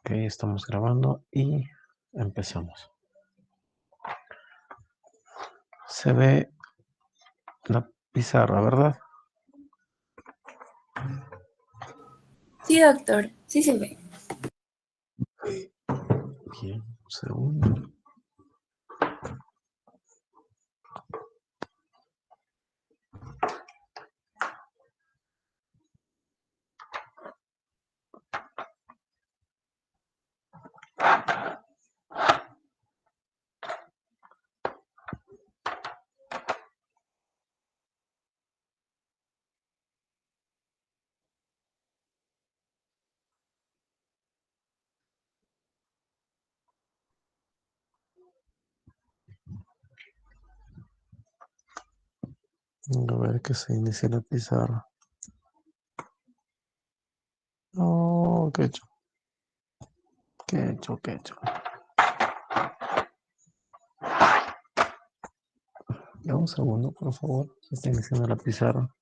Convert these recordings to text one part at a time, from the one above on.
Ok, estamos grabando y empezamos. Se ve la pizarra, ¿verdad? Sí, doctor, sí se ve. Bien, un segundo. A ver que se inicia la pizarra. Oh, qué hecho. Qué hecho, qué hecho. Ya un segundo, por favor. Se está iniciando la pizarra.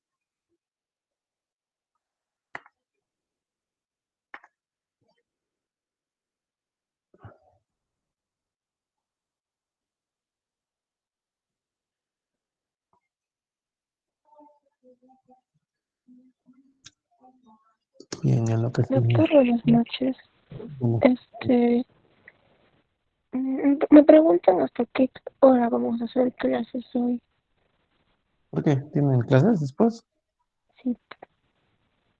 Bien, en lo que se Doctor, inicia. buenas noches. Este, me preguntan hasta qué hora vamos a hacer clases hoy. ¿Por qué? ¿Tienen clases después? Sí,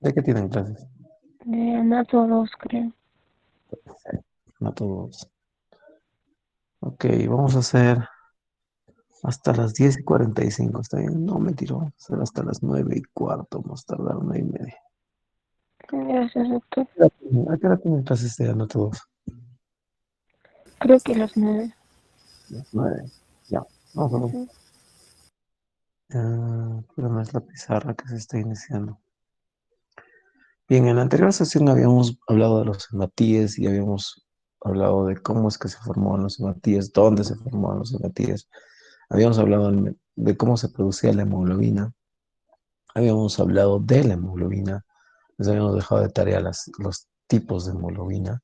¿De qué tienen clases? de Anato 2, creo. No todos. Ok, vamos a hacer hasta las 10:45. ¿Está bien? No, mentira. Vamos a hacer hasta las 9:15. Vamos a tardar 1:30. Gracias, doctor. ¿A qué hora tienen clases de no todos? Creo que las 9. 9. Ya. Vamos a ver. Ujú. Pero no es la pizarra que se está iniciando. Bien, en la anterior sesión habíamos hablado de los hematíes y habíamos hablado de cómo es que se formaban los hematíes, dónde se formaban los hematíes. Habíamos hablado de cómo se producía la hemoglobina. Habíamos hablado de la hemoglobina. Les habíamos dejado de tarea los tipos de hemoglobina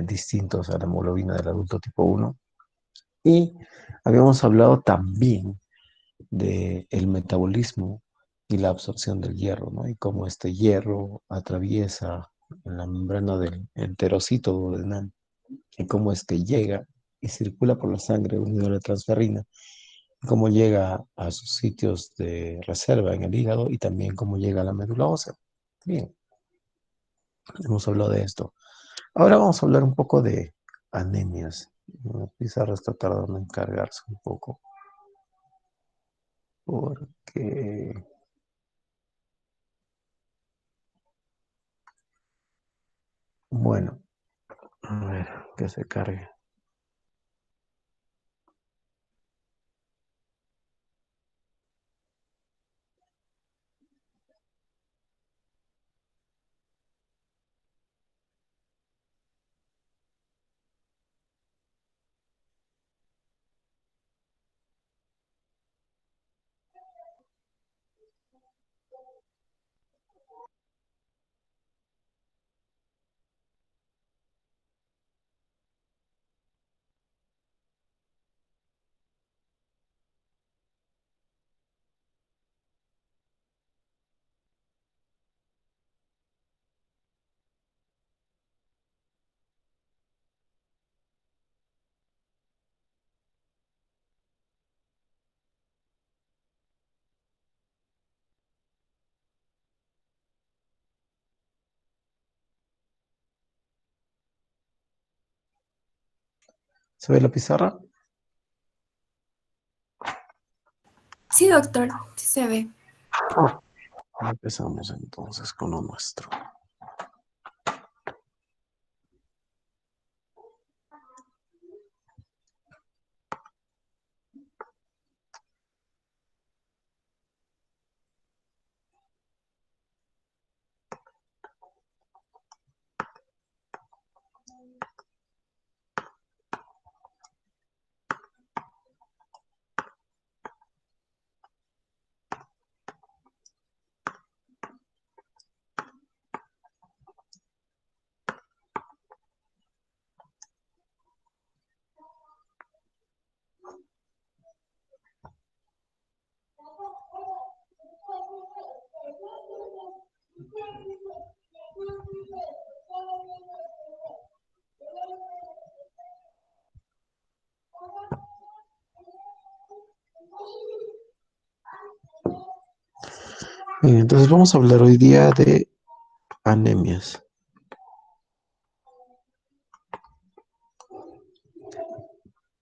distintos a la hemoglobina del adulto tipo 1. Y habíamos hablado también del metabolismo y la absorción del hierro, ¿no? Y cómo este hierro atraviesa la membrana del enterocito duodenal y cómo es que llega y circula por la sangre unido a la transferrina, y cómo llega a sus sitios de reserva en el hígado y también cómo llega a la médula ósea. Bien, hemos hablado de esto. Ahora vamos a hablar un poco de anemias. La pizarra está tardando en cargarse un poco porque, bueno, a ver, que se cargue. ¿Se ve la pizarra? Sí, doctor, sí se ve. Empezamos entonces con lo nuestro. Bien, entonces vamos a hablar hoy día de anemias.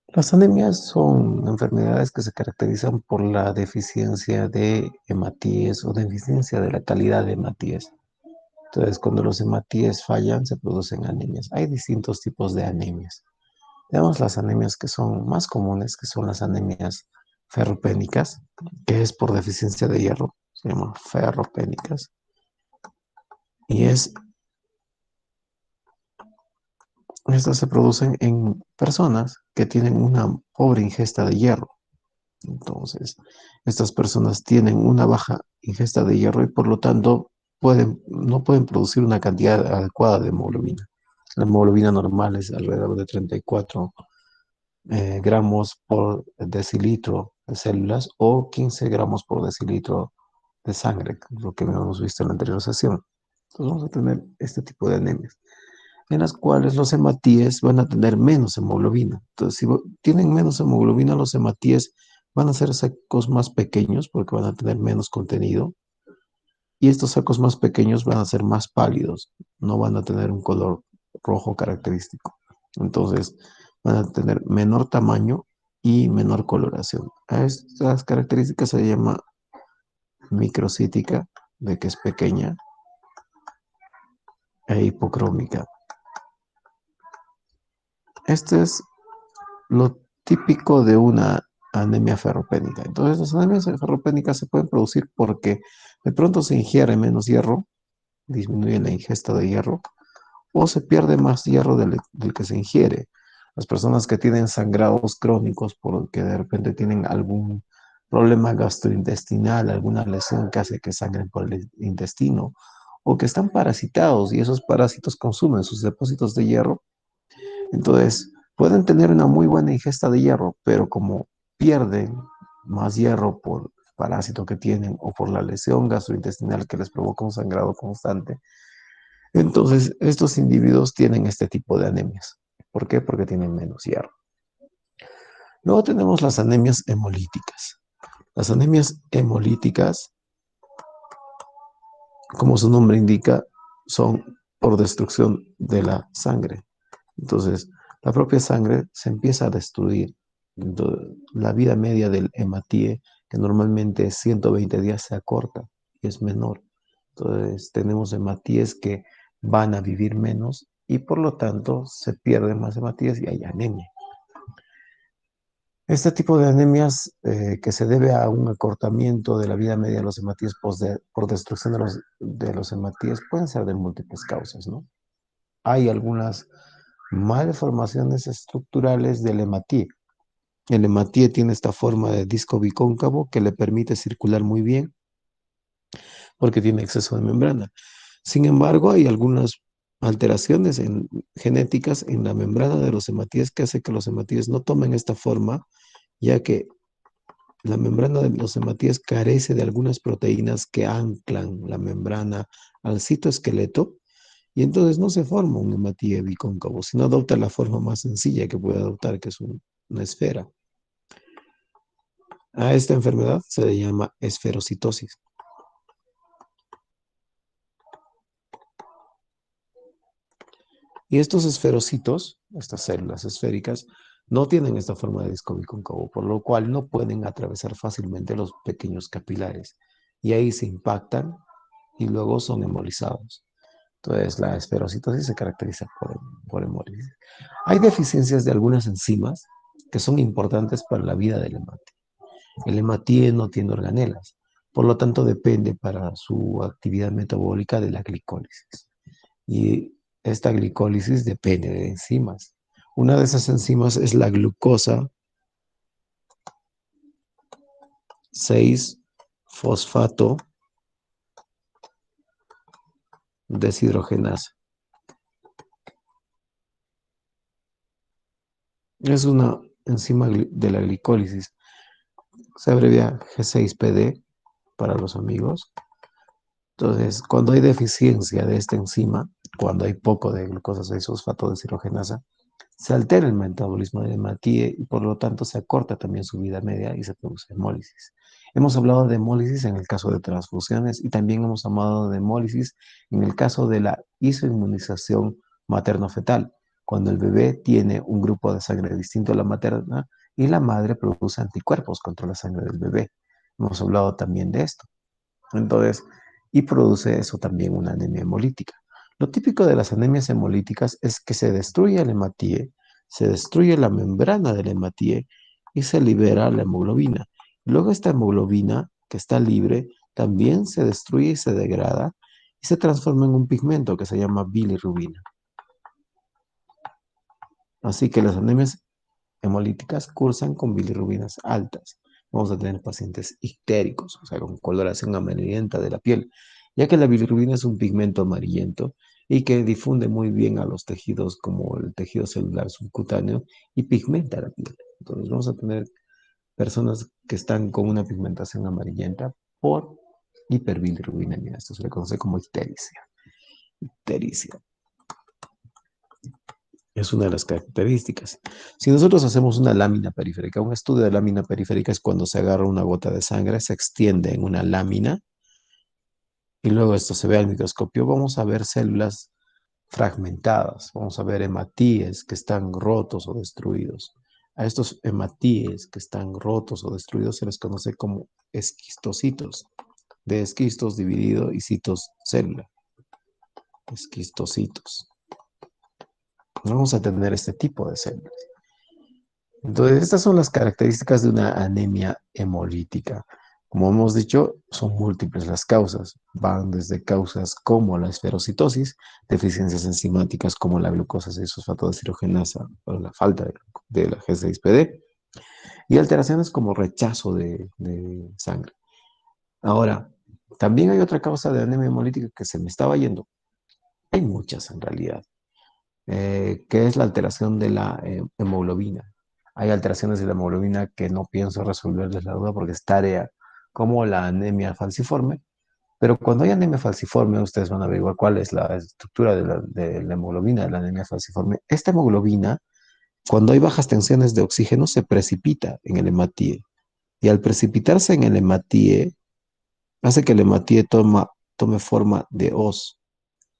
Las anemias son enfermedades que se caracterizan por la deficiencia de hematíes o deficiencia de la calidad de hematíes. Entonces, cuando los hematíes fallan, se producen anemias. Hay distintos tipos de anemias. Tenemos las anemias que son más comunes, que son las anemias ferropénicas, que es por deficiencia de hierro, se llaman ferropénicas. Y estas se producen en personas que tienen una pobre ingesta de hierro. Entonces, estas personas tienen una baja ingesta de hierro y por lo tanto no pueden producir una cantidad adecuada de hemoglobina. La hemoglobina normal es alrededor de 34 gramos por decilitro de células o 15 gramos por decilitro de sangre, lo que hemos visto en la anterior sesión. Entonces vamos a tener este tipo de anemias, en las cuales los hematíes van a tener menos hemoglobina. Entonces, si tienen menos hemoglobina, los hematíes van a ser sacos más pequeños porque van a tener menos contenido y estos sacos más pequeños van a ser más pálidos, no van a tener un color rojo característico. Entonces, van a tener menor tamaño y menor coloración. A estas características se llama microcítica, de que es pequeña, e hipocrómica. Este es lo típico de una anemia ferropénica. Entonces, las anemias ferropénicas se pueden producir porque de pronto se ingiere menos hierro, disminuye la ingesta de hierro, o se pierde más hierro del que se ingiere. Las personas que tienen sangrados crónicos porque de repente tienen algún problema gastrointestinal, alguna lesión que hace que sangren por el intestino, o que están parasitados y esos parásitos consumen sus depósitos de hierro, entonces, pueden tener una muy buena ingesta de hierro, pero como pierden más hierro por el parásito que tienen o por la lesión gastrointestinal que les provoca un sangrado constante, entonces estos individuos tienen este tipo de anemias. ¿Por qué? Porque tienen menos hierro. Luego tenemos las anemias hemolíticas. Las anemias hemolíticas, como su nombre indica, son por destrucción de la sangre. Entonces, la propia sangre se empieza a destruir. Entonces, la vida media del hematíe, que normalmente es 120 días, se acorta y es menor. Entonces, tenemos hematíes que van a vivir menos y por lo tanto se pierden más hematíes y hay anemia. Este tipo de anemias que se debe a un acortamiento de la vida media de los hematíes por destrucción de los hematíes pueden ser de múltiples causas, ¿no? Hay algunas malformaciones estructurales del hematíe. El hematíe tiene esta forma de disco bicóncavo que le permite circular muy bien porque tiene exceso de membrana. Sin embargo, hay algunas alteraciones genéticas en la membrana de los hematíes que hace que los hematíes no tomen esta forma, ya que la membrana de los hematíes carece de algunas proteínas que anclan la membrana al citoesqueleto y entonces no se forma un hematíe bicóncavo, sino adopta la forma más sencilla que puede adoptar, que es una esfera. A esta enfermedad se le llama esferocitosis. Y estos esferocitos, estas células esféricas, no tienen esta forma de disco bicóncavo, por lo cual no pueden atravesar fácilmente los pequeños capilares. Y ahí se impactan y luego son hemolizados. Entonces, la esferocitosis se caracteriza por hemólisis. Hay deficiencias de algunas enzimas que son importantes para la vida del hematíe. El hematíe no tiene organelas, por lo tanto depende para su actividad metabólica de la glicólisis. Y esta glicólisis depende de enzimas. Una de esas enzimas es la glucosa 6-fosfato deshidrogenasa. Es una enzima de la glicólisis. Se abrevia G6PD para los amigos. Entonces, cuando hay deficiencia de esta enzima, cuando hay poco de glucosa 6-fosfato deshidrogenasa, se altera el metabolismo del hematíe y por lo tanto se acorta también su vida media y se produce hemólisis. Hemos hablado de hemólisis en el caso de transfusiones y también hemos hablado de hemólisis en el caso de la isoinmunización materno-fetal, cuando el bebé tiene un grupo de sangre distinto a la materna y la madre produce anticuerpos contra la sangre del bebé. Hemos hablado también de esto. Entonces, y produce eso también una anemia hemolítica. Lo típico de las anemias hemolíticas es que se destruye el hematíe, se destruye la membrana del hematíe y se libera la hemoglobina. Luego esta hemoglobina que está libre también se destruye y se degrada y se transforma en un pigmento que se llama bilirrubina. Así que las anemias hemolíticas cursan con bilirrubinas altas. Vamos a tener pacientes ictéricos, o sea, con coloración amarillenta de la piel, ya que la bilirrubina es un pigmento amarillento y que difunde muy bien a los tejidos como el tejido celular subcutáneo y pigmenta la piel. Entonces vamos a tener personas que están con una pigmentación amarillenta por hiperbilirrubinemia. Esto se le conoce como ictericia. Ictericia. Es una de las características. Si nosotros hacemos una lámina periférica, un estudio de lámina periférica es cuando se agarra una gota de sangre, se extiende en una lámina y luego esto se ve al microscopio, vamos a ver células fragmentadas, vamos a ver hematíes que están rotos o destruidos. A estos hematíes que están rotos o destruidos se les conoce como esquistocitos, de esquistos dividido y citos célula, esquistocitos. Vamos a tener este tipo de células. Entonces, estas son las características de una anemia hemolítica. Como hemos dicho, son múltiples las causas. Van desde causas como la esferocitosis, deficiencias enzimáticas como la glucosa 6-fosfato deshidrogenasa o la falta de la G6PD, y alteraciones como rechazo de sangre. Ahora, también hay otra causa de anemia hemolítica que se me estaba yendo. Hay muchas en realidad, que es la alteración de la hemoglobina. Hay alteraciones de la hemoglobina que no pienso resolverles la duda porque es tarea, como la anemia falciforme. Pero cuando hay anemia falciforme, ustedes van a averiguar cuál es la estructura de la hemoglobina de la anemia falciforme. Esta hemoglobina, cuando hay bajas tensiones de oxígeno, se precipita en el hematíe. Y al precipitarse en el hematíe, hace que el hematíe tome forma de hoz.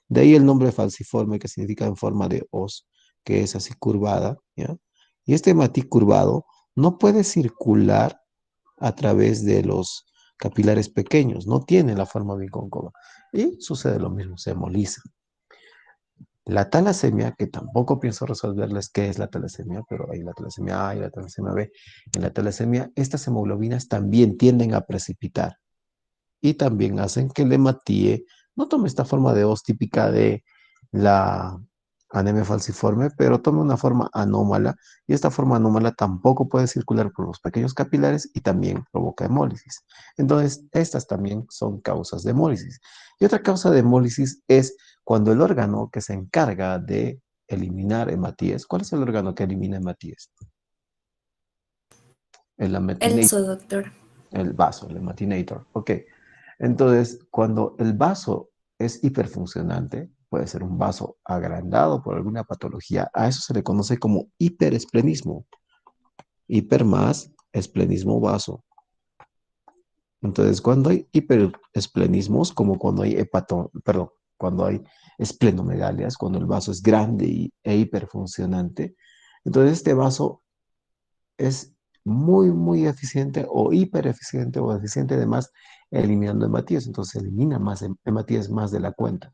De ahí el nombre falciforme, que significa en forma de hoz, que es así curvada, ¿ya? Y este hematí curvado no puede circular a través de los capilares pequeños, no tiene la forma bicóncava. Y sucede lo mismo, se hemoliza. La talasemia, que tampoco pienso resolverles qué es la talasemia, pero hay la talasemia A y la talasemia B. En la talasemia, estas hemoglobinas también tienden a precipitar y también hacen que el hematíe no tome esta forma de hoz típica de la anemia falciforme, pero tome una forma anómala y esta forma anómala tampoco puede circular por los pequeños capilares y también provoca hemólisis. Entonces, estas también son causas de hemólisis. Y otra causa de hemólisis es cuando el órgano que se encarga de eliminar hematíes, ¿cuál es el órgano que elimina hematíes? El El ametinator. vaso, doctor. El vaso, el hematinator. Ok. Entonces, cuando el vaso es hiperfuncionante, puede ser un vaso agrandado por alguna patología, a eso se le conoce como hiperesplenismo. Hiper más esplenismo vaso. Entonces, cuando hay hiperesplenismos, como cuando hay cuando hay esplenomegalias, cuando el vaso es grande e hiperfuncionante, entonces este vaso es muy, muy eficiente o hipereficiente o eficiente además eliminando hematíes. Entonces elimina más hematíes más de la cuenta.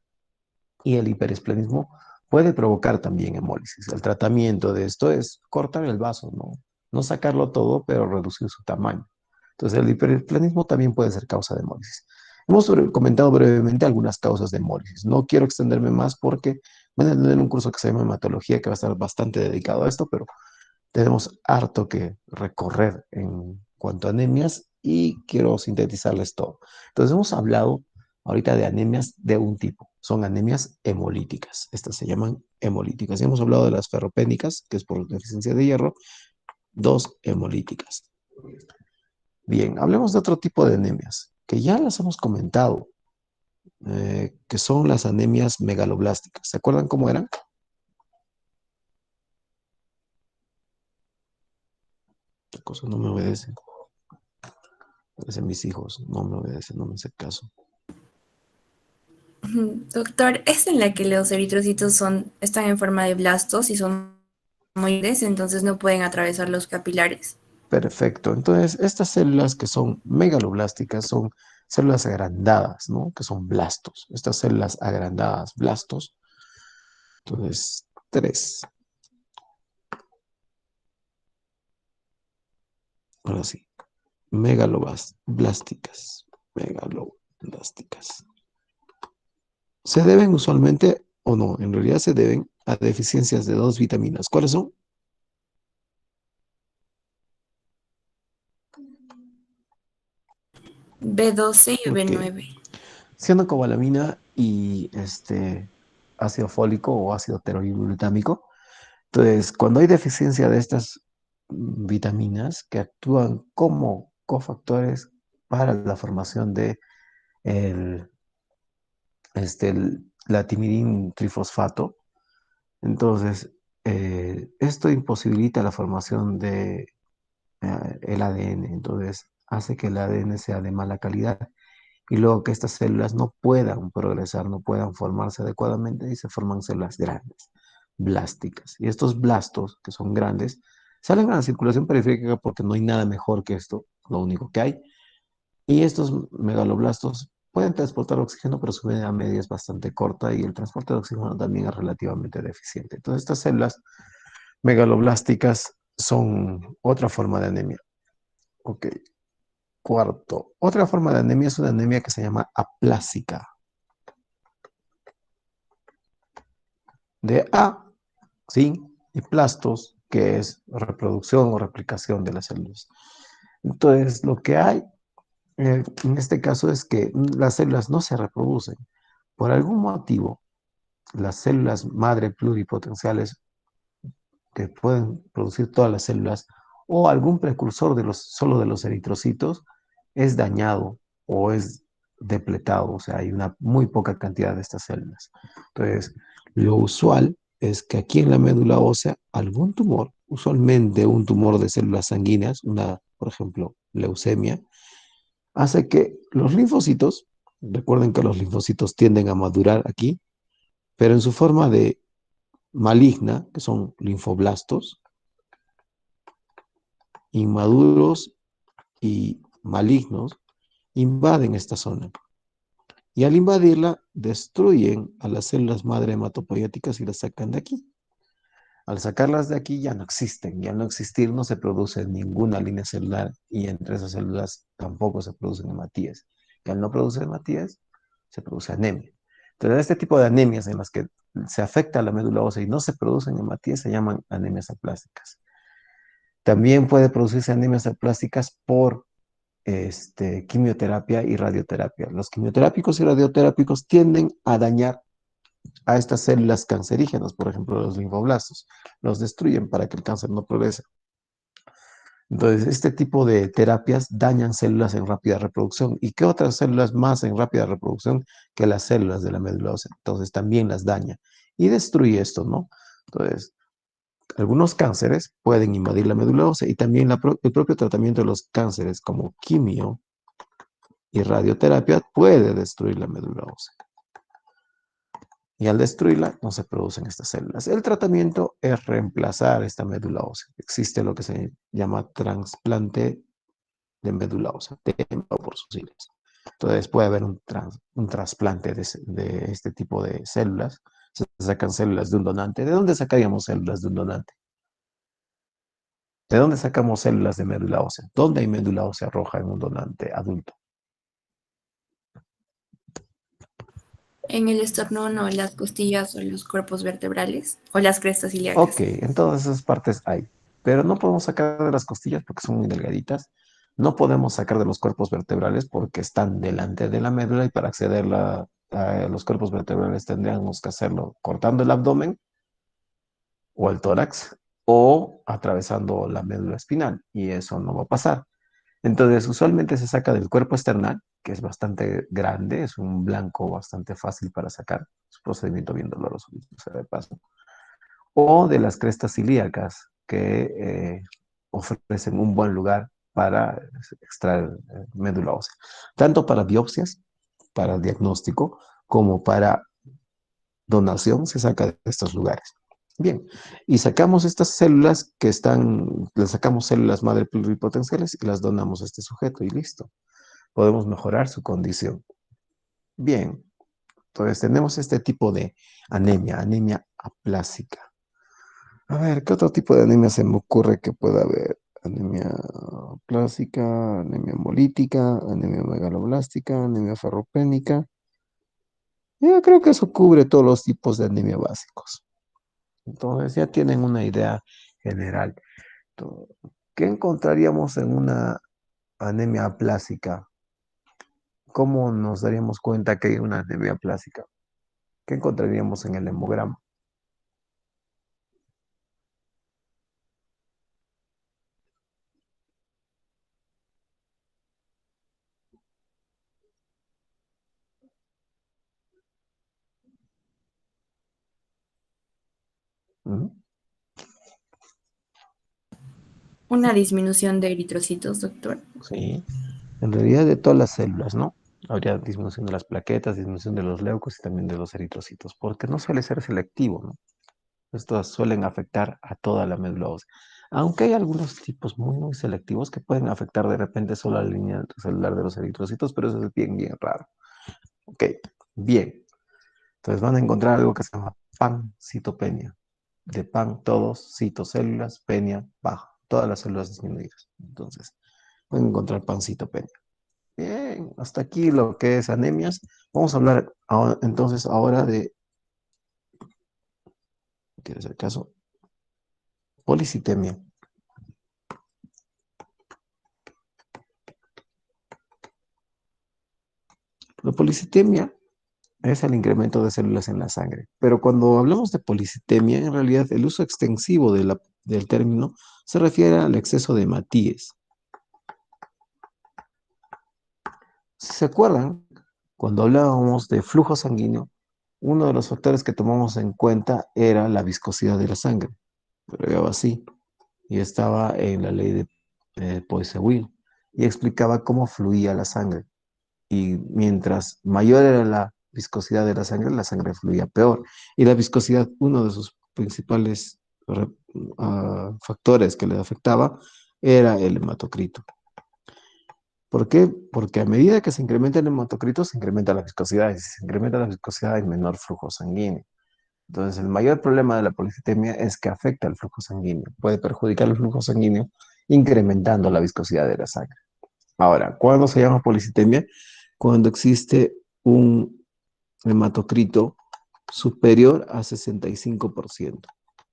Y el hiperesplenismo puede provocar también hemólisis. El tratamiento de esto es cortar el vaso, ¿no? No sacarlo todo, pero reducir su tamaño. Entonces el hiperesplenismo también puede ser causa de hemólisis. Hemos comentado brevemente algunas causas de hemólisis. No quiero extenderme más porque van a tener un curso que se llama hematología que va a estar bastante dedicado a esto, pero tenemos harto que recorrer en cuanto a anemias y quiero sintetizarles todo. Entonces hemos hablado ahorita de anemias de un tipo, son anemias hemolíticas, estas se llaman hemolíticas. Y hemos hablado de las ferropénicas, que es por deficiencia de hierro, dos hemolíticas. Bien, hablemos de otro tipo de anemias, que ya las hemos comentado, que son las anemias megaloblásticas. ¿Se acuerdan cómo eran? cosa, no me obedecen. Parecen mis hijos, no me obedecen, no me hacen caso. Doctor, es en la que los eritrocitos están en forma de blastos y son muy grandes, entonces no pueden atravesar los capilares. Perfecto. Entonces, estas células que son megaloblásticas son células agrandadas, ¿no? Que son blastos. Estas células agrandadas, blastos. Entonces, tres. Ahora sí. Megaloblásticas. Megaloblásticas. Se deben usualmente, o no, en realidad se deben a deficiencias de dos vitaminas. ¿Cuáles son? B12 y Ok. B9. Cianocobalamina y ácido fólico o ácido teroglutamámico. Entonces, cuando hay deficiencia de estas vitaminas que actúan como cofactores para la formación de el, la timidin trifosfato, entonces esto imposibilita la formación de el ADN, entonces hace que el ADN sea de mala calidad y luego que estas células no puedan progresar, no puedan formarse adecuadamente y se forman células grandes, blásticas. Y estos blastos, que son grandes, salen a la circulación periférica porque no hay nada mejor que esto, lo único que hay. Y estos megaloblastos pueden transportar oxígeno, pero su vida media es bastante corta y el transporte de oxígeno también es relativamente deficiente. Entonces, estas células megaloblásticas son otra forma de anemia. Ok. Cuarto, otra forma de anemia es una anemia que se llama aplásica. De A, ¿sí? Y plastos, que es reproducción o replicación de las células. Entonces, lo que hay en este caso es que las células no se reproducen. Por algún motivo, las células madre pluripotenciales que pueden producir todas las células o algún precursor solo de los eritrocitos es dañado o es depletado, o sea, hay una muy poca cantidad de estas células. Entonces, lo usual es que aquí en la médula ósea algún tumor, usualmente un tumor de células sanguíneas, por ejemplo, leucemia, hace que los linfocitos, recuerden que los linfocitos tienden a madurar aquí, pero en su forma de maligna, que son linfoblastos, inmaduros y malignos, invaden esta zona. Y al invadirla, destruyen a las células madre hematopoyéticas y las sacan de aquí. Al sacarlas de aquí ya no existen, y al no existir no se produce ninguna línea celular y entre esas células tampoco se producen hematías. Y al no producir hematías, se produce anemia. Entonces, este tipo de anemias en las que se afecta a la médula ósea y no se producen hematías se llaman anemias aplásticas. También puede producirse anemias aplásticas por quimioterapia y radioterapia. Los quimioterápicos y radioterápicos tienden a dañar a estas células cancerígenas, por ejemplo, los linfoblastos. Los destruyen para que el cáncer no progrese. Entonces, este tipo de terapias dañan células en rápida reproducción. ¿Y qué otras células más en rápida reproducción que las células de la médula ósea? Entonces, también las daña y destruye esto, ¿no? Entonces, algunos cánceres pueden invadir la médula ósea y también el propio tratamiento de los cánceres como quimio y radioterapia puede destruir la médula ósea. Y al destruirla no se producen estas células. El tratamiento es reemplazar esta médula ósea. Existe lo que se llama trasplante de médula ósea, TEMPA por sus siglas. Entonces puede haber un trasplante de este tipo de células. Se sacan células de un donante. ¿De dónde sacaríamos células de un donante? ¿De dónde sacamos células de médula ósea? ¿Dónde hay médula ósea roja en un donante adulto? En el esternón o las costillas o los cuerpos vertebrales o las crestas Ok, ilíacas. en todas esas partes hay, pero no podemos sacar de las costillas porque son muy delgaditas. No podemos sacar de los cuerpos vertebrales porque están delante de la médula y para acceder a los cuerpos vertebrales tendríamos que hacerlo cortando el abdomen o el tórax o atravesando la médula espinal y eso no va a pasar. Entonces, usualmente se saca del cuerpo esternal, que es bastante grande, es un blanco bastante fácil para sacar, es un procedimiento bien doloroso, dicho sea de paso, o de las crestas ilíacas, que ofrecen un buen lugar para extraer médula ósea, tanto para biopsias, para diagnóstico, como para donación se saca de estos lugares. Bien, y sacamos estas células que están, le sacamos células madre pluripotenciales y las donamos a este sujeto y listo. Podemos mejorar su condición. Bien, entonces tenemos este tipo de anemia, anemia aplásica. A ver, ¿qué otro tipo de anemia se me ocurre que pueda haber? Anemia aplásica, anemia hemolítica, anemia megaloblástica, anemia ferropénica. Yo creo que eso cubre todos los tipos de anemia básicos. Entonces ya tienen una idea general. ¿Qué encontraríamos en una anemia aplásica? ¿Cómo nos daríamos cuenta que hay una anemia aplásica? ¿Qué encontraríamos en el hemograma? Ujú. Una disminución de eritrocitos, doctor. Sí, en realidad de todas las células, ¿no? Habría disminución de las plaquetas, disminución de los leucos y también de los eritrocitos, porque no suele ser selectivo, ¿no? Estos suelen afectar a toda la médula ósea. Aunque hay algunos tipos muy selectivos que pueden afectar de repente solo a la línea celular de los eritrocitos, pero eso es bien raro. Ok, bien. Entonces van a encontrar algo que se llama pancitopenia. De pan, todos, citocélulas, penia, baja. Todas las células disminuidas. Entonces, pueden encontrar pancitopenia. Bien, hasta aquí lo que es anemias. Vamos a hablar entonces ahora de, ¿quieres el caso? Policitemia. La policitemia es el incremento de células en la sangre. Pero cuando hablamos de policitemia, en realidad el uso extensivo del término se refiere al exceso de Matías. Si se acuerdan, cuando hablábamos de flujo sanguíneo, uno de los factores que tomamos en cuenta era la viscosidad de la sangre. Pero era así, y estaba en la ley de Poiseuille, y explicaba cómo fluía la sangre. Y mientras mayor era la viscosidad de la sangre fluía peor. Y la viscosidad, uno de sus principales factores que le afectaba, era el hematocrito. ¿Por qué? Porque a medida que se incrementa el hematocrito, se incrementa la viscosidad. Y si se incrementa la viscosidad, hay menor flujo sanguíneo. Entonces, el mayor problema de la policitemia es que afecta el flujo sanguíneo. Puede perjudicar el flujo sanguíneo incrementando la viscosidad de la sangre. Ahora, ¿cuándo se llama policitemia? Cuando existe un hematocrito superior a 65%.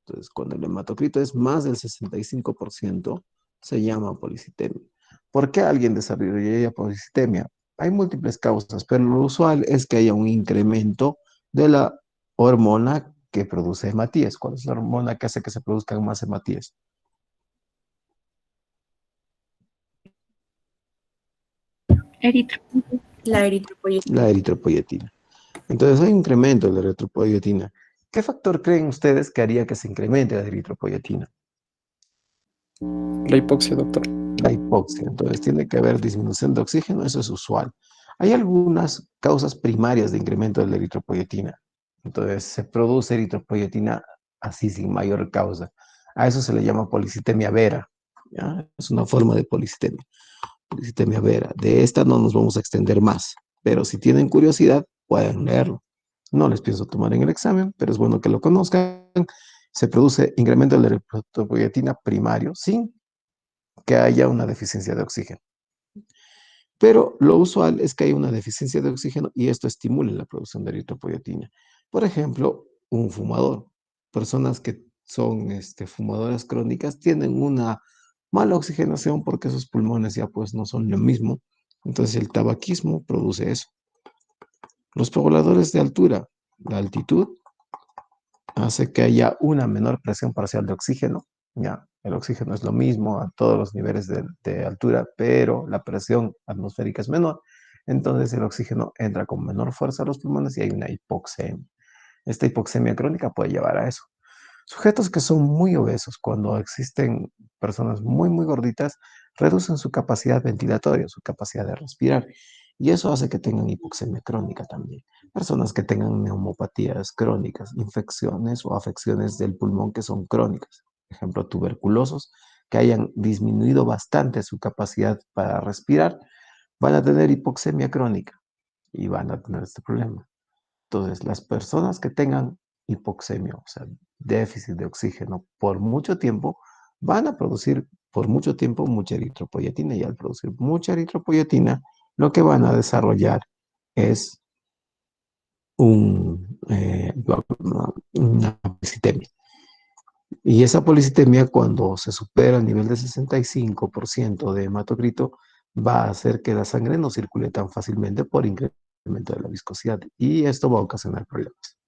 Entonces, cuando el hematocrito es más del 65%, se llama policitemia. ¿Por qué alguien desarrollaría policitemia? Hay múltiples causas, pero lo usual es que haya un incremento de la hormona que produce hematíes. ¿Cuál es la hormona que hace que se produzcan más hematíes? Eritro. La eritropoyetina. La eritropoyetina. Entonces hay un incremento de la eritropoyetina. ¿Qué factor creen ustedes que haría que se incremente la eritropoyetina? La hipoxia, doctor. La hipoxia. Entonces tiene que haber disminución de oxígeno, eso es usual. Hay algunas causas primarias de incremento de la eritropoyetina. Entonces se produce eritropoyetina así sin mayor causa. A eso se le llama policitemia vera. ¿Ya? Es una forma de policitemia. Policitemia vera. De esta no nos vamos a extender más, pero si tienen curiosidad, pueden leerlo. No les pienso tomar en el examen, pero es bueno que lo conozcan. Se produce incremento de la eritropoyetina primario sin que haya una deficiencia de oxígeno. Pero lo usual es que haya una deficiencia de oxígeno y esto estimule la producción de eritropoyetina. Por ejemplo, un fumador. Personas que son fumadoras crónicas tienen una mala oxigenación porque sus pulmones ya pues no son lo mismo. Entonces el tabaquismo produce eso. Los pobladores de altura, la altitud, hace que haya una menor presión parcial de oxígeno. Ya, el oxígeno es lo mismo a todos los niveles de altura, pero la presión atmosférica es menor. Entonces el oxígeno entra con menor fuerza a los pulmones y hay una hipoxemia. Esta hipoxemia crónica puede llevar a eso. Sujetos que son muy obesos, cuando existen personas muy, muy gorditas, reducen su capacidad ventilatoria, su capacidad de respirar. Y eso hace que tengan hipoxemia crónica también. Personas que tengan neumopatías crónicas, infecciones o afecciones del pulmón que son crónicas. Por ejemplo, tuberculosos que hayan disminuido bastante su capacidad para respirar, van a tener hipoxemia crónica y van a tener este problema. Entonces, las personas que tengan hipoxemia, o sea, déficit de oxígeno por mucho tiempo, van a producir por mucho tiempo mucha eritropoyetina y al producir mucha eritropoyetina, lo que van a desarrollar es una policitemia. Y esa policitemia, cuando se supera el nivel de 65% de hematocrito, va a hacer que la sangre no circule tan fácilmente por incremento de la viscosidad y esto va a ocasionar problemas.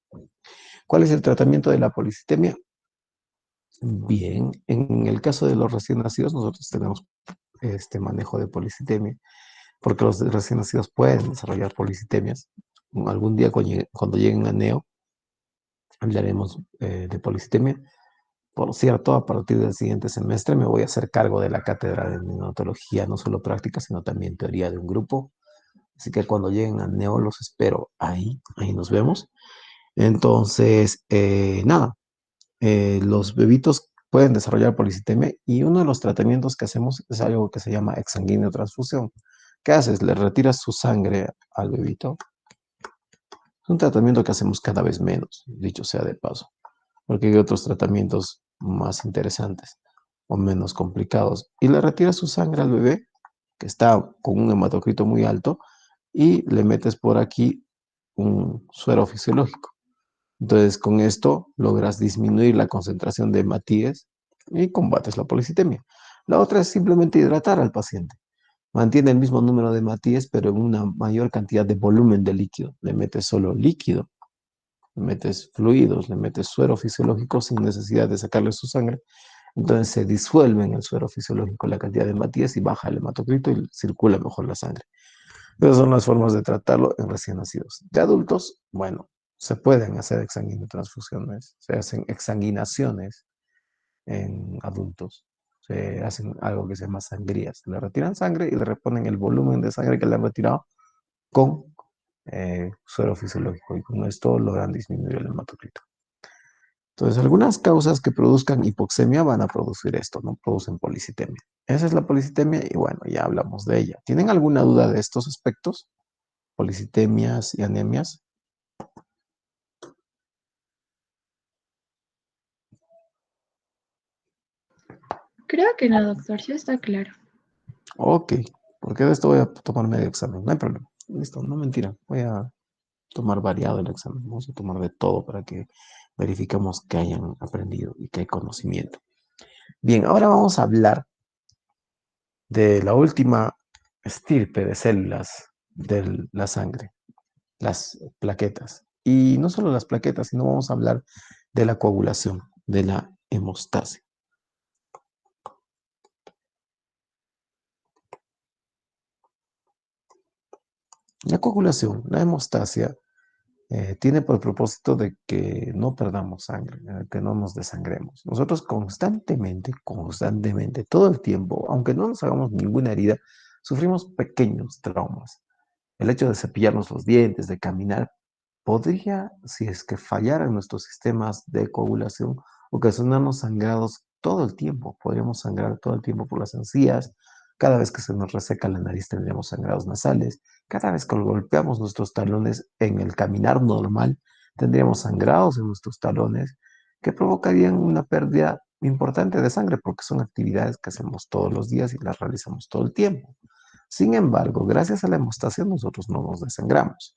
¿Cuál es el tratamiento de la policitemia? Bien, en el caso de los recién nacidos, nosotros tenemos este manejo de policitemia, porque los recién nacidos pueden desarrollar policitemias. Algún día cuando lleguen a NEO, hablaremos de policitemia. Por cierto, a partir del siguiente semestre me voy a hacer cargo de la cátedra de neonatología, no solo práctica, sino también teoría de un grupo. Así que cuando lleguen a NEO los espero ahí nos vemos. Entonces, nada, los bebitos pueden desarrollar policitemia y uno de los tratamientos que hacemos es algo que se llama exsanguíneo transfusión. ¿Qué haces? Le retiras su sangre al bebito. Es un tratamiento que hacemos cada vez menos, dicho sea de paso, porque hay otros tratamientos más interesantes o menos complicados. Y le retiras su sangre al bebé, que está con un hematocrito muy alto, y le metes por aquí un suero fisiológico. Entonces, con esto logras disminuir la concentración de hematíes y combates la policitemia. La otra es simplemente hidratar al paciente. Mantiene el mismo número de hematíes, pero en una mayor cantidad de volumen de líquido. Le metes solo líquido, le metes fluidos, le metes suero fisiológico sin necesidad de sacarle su sangre. Entonces se disuelve en el suero fisiológico la cantidad de hematíes y baja el hematocrito y circula mejor la sangre. Esas son las formas de tratarlo en recién nacidos. De adultos, bueno, se pueden hacer exsanguinotransfusiones, se hacen exsanguinaciones en adultos, se hacen algo que se llama sangrías. Le retiran sangre y le reponen el volumen de sangre que le han retirado con suero fisiológico y con esto logran disminuir el hematocrito. Entonces, algunas causas que produzcan hipoxemia van a producir esto, ¿no? Producen policitemia. Esa es la policitemia y bueno, ya hablamos de ella. ¿Tienen alguna duda de estos aspectos? Policitemias y anemias. Creo que no, doctor, sí está claro. Ok, porque de esto voy a tomar medio examen, no hay problema. Listo, no mentira, voy a tomar variado el examen, vamos a tomar de todo para que verifiquemos que hayan aprendido y que hay conocimiento. Bien, ahora vamos a hablar de la última estirpe de células de la sangre, las plaquetas. Y no solo las plaquetas, sino vamos a hablar de la coagulación, de la hemostasia. La coagulación, la hemostasia, tiene por propósito de que no perdamos sangre, que no nos desangremos. Nosotros constantemente, todo el tiempo, aunque no nos hagamos ninguna herida, sufrimos pequeños traumas. El hecho de cepillarnos los dientes, de caminar, podría, si es que fallaran nuestros sistemas de coagulación, ocasionarnos sangrados todo el tiempo. Podríamos sangrar todo el tiempo por las encías. Cada vez que se nos reseca la nariz tendríamos sangrados nasales. Cada vez que golpeamos nuestros talones en el caminar normal, tendríamos sangrados en nuestros talones que provocarían una pérdida importante de sangre porque son actividades que hacemos todos los días y las realizamos todo el tiempo. Sin embargo, gracias a la hemostasia nosotros no nos desangramos.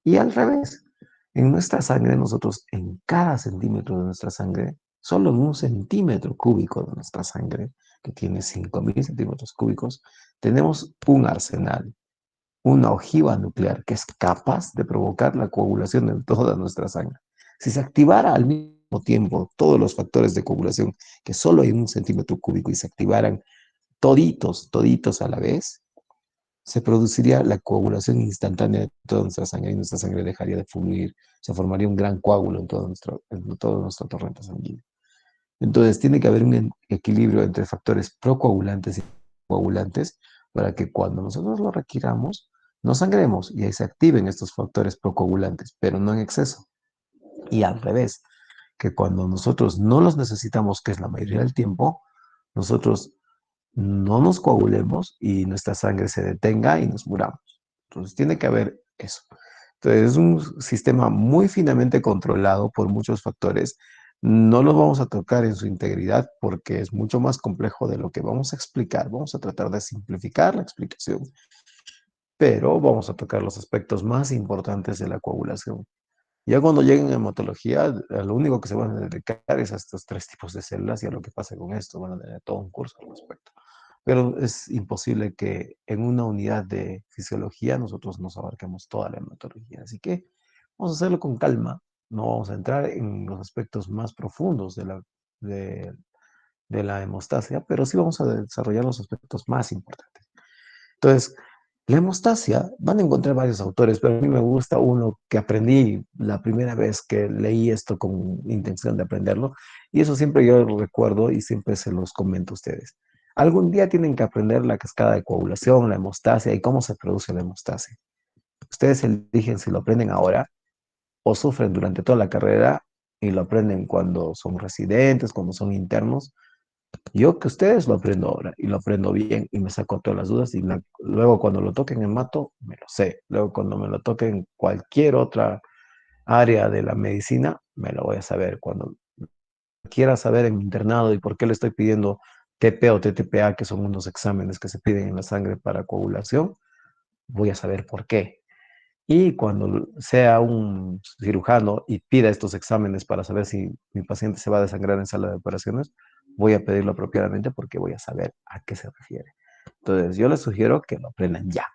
Y al revés, en nuestra sangre, nosotros en cada centímetro de nuestra sangre, solo en un centímetro cúbico de nuestra sangre, que tiene 5.000 centímetros cúbicos, tenemos un arsenal, una ojiva nuclear que es capaz de provocar la coagulación de toda nuestra sangre. Si se activara al mismo tiempo todos los factores de coagulación que solo hay en un centímetro cúbico y se activaran toditos a la vez, se produciría la coagulación instantánea de toda nuestra sangre y nuestra sangre dejaría de fluir, se formaría un gran coágulo en todo nuestro torrente sanguíneo. Entonces tiene que haber un equilibrio entre factores procoagulantes y coagulantes para que cuando nosotros lo requiramos, no sangremos y ahí se activen estos factores procoagulantes, pero no en exceso. Y al revés, que cuando nosotros no los necesitamos, que es la mayoría del tiempo, nosotros no nos coagulemos y nuestra sangre se detenga y nos muramos. Entonces tiene que haber eso. Entonces es un sistema muy finamente controlado por muchos factores. No lo vamos a tocar en su integridad porque es mucho más complejo de lo que vamos a explicar. Vamos a tratar de simplificar la explicación, pero vamos a tocar los aspectos más importantes de la coagulación. Ya cuando lleguen a hematología, a lo único que se van a dedicar es a estos tres tipos de células y a lo que pasa con esto. Van a tener todo un curso al respecto. Pero es imposible que en una unidad de fisiología nosotros nos abarquemos toda la hematología. Así que vamos a hacerlo con calma. No vamos a entrar en los aspectos más profundos de, de la hemostasia, pero sí vamos a desarrollar los aspectos más importantes. Entonces, la hemostasia, van a encontrar varios autores, pero a mí me gusta uno que aprendí la primera vez que leí esto con intención de aprenderlo, y eso siempre yo lo recuerdo y siempre se los comento a ustedes. Algún día tienen que aprender la cascada de coagulación, la hemostasia y cómo se produce la hemostasia. Ustedes eligen si lo aprenden ahora o sufren durante toda la carrera y lo aprenden cuando son residentes, cuando son internos. Yo que ustedes lo aprendo ahora y lo aprendo bien y me saco todas las dudas y luego cuando lo toquen en mato, me lo sé. Luego cuando me lo toquen en cualquier otra área de la medicina, me lo voy a saber. Cuando quiera saber en mi internado y por qué le estoy pidiendo TP o TTPA, que son unos exámenes que se piden en la sangre para coagulación, voy a saber por qué. Y cuando sea un cirujano y pida estos exámenes para saber si mi paciente se va a desangrar en sala de operaciones, voy a pedirlo apropiadamente porque voy a saber a qué se refiere. Entonces, yo les sugiero que lo aprendan ya,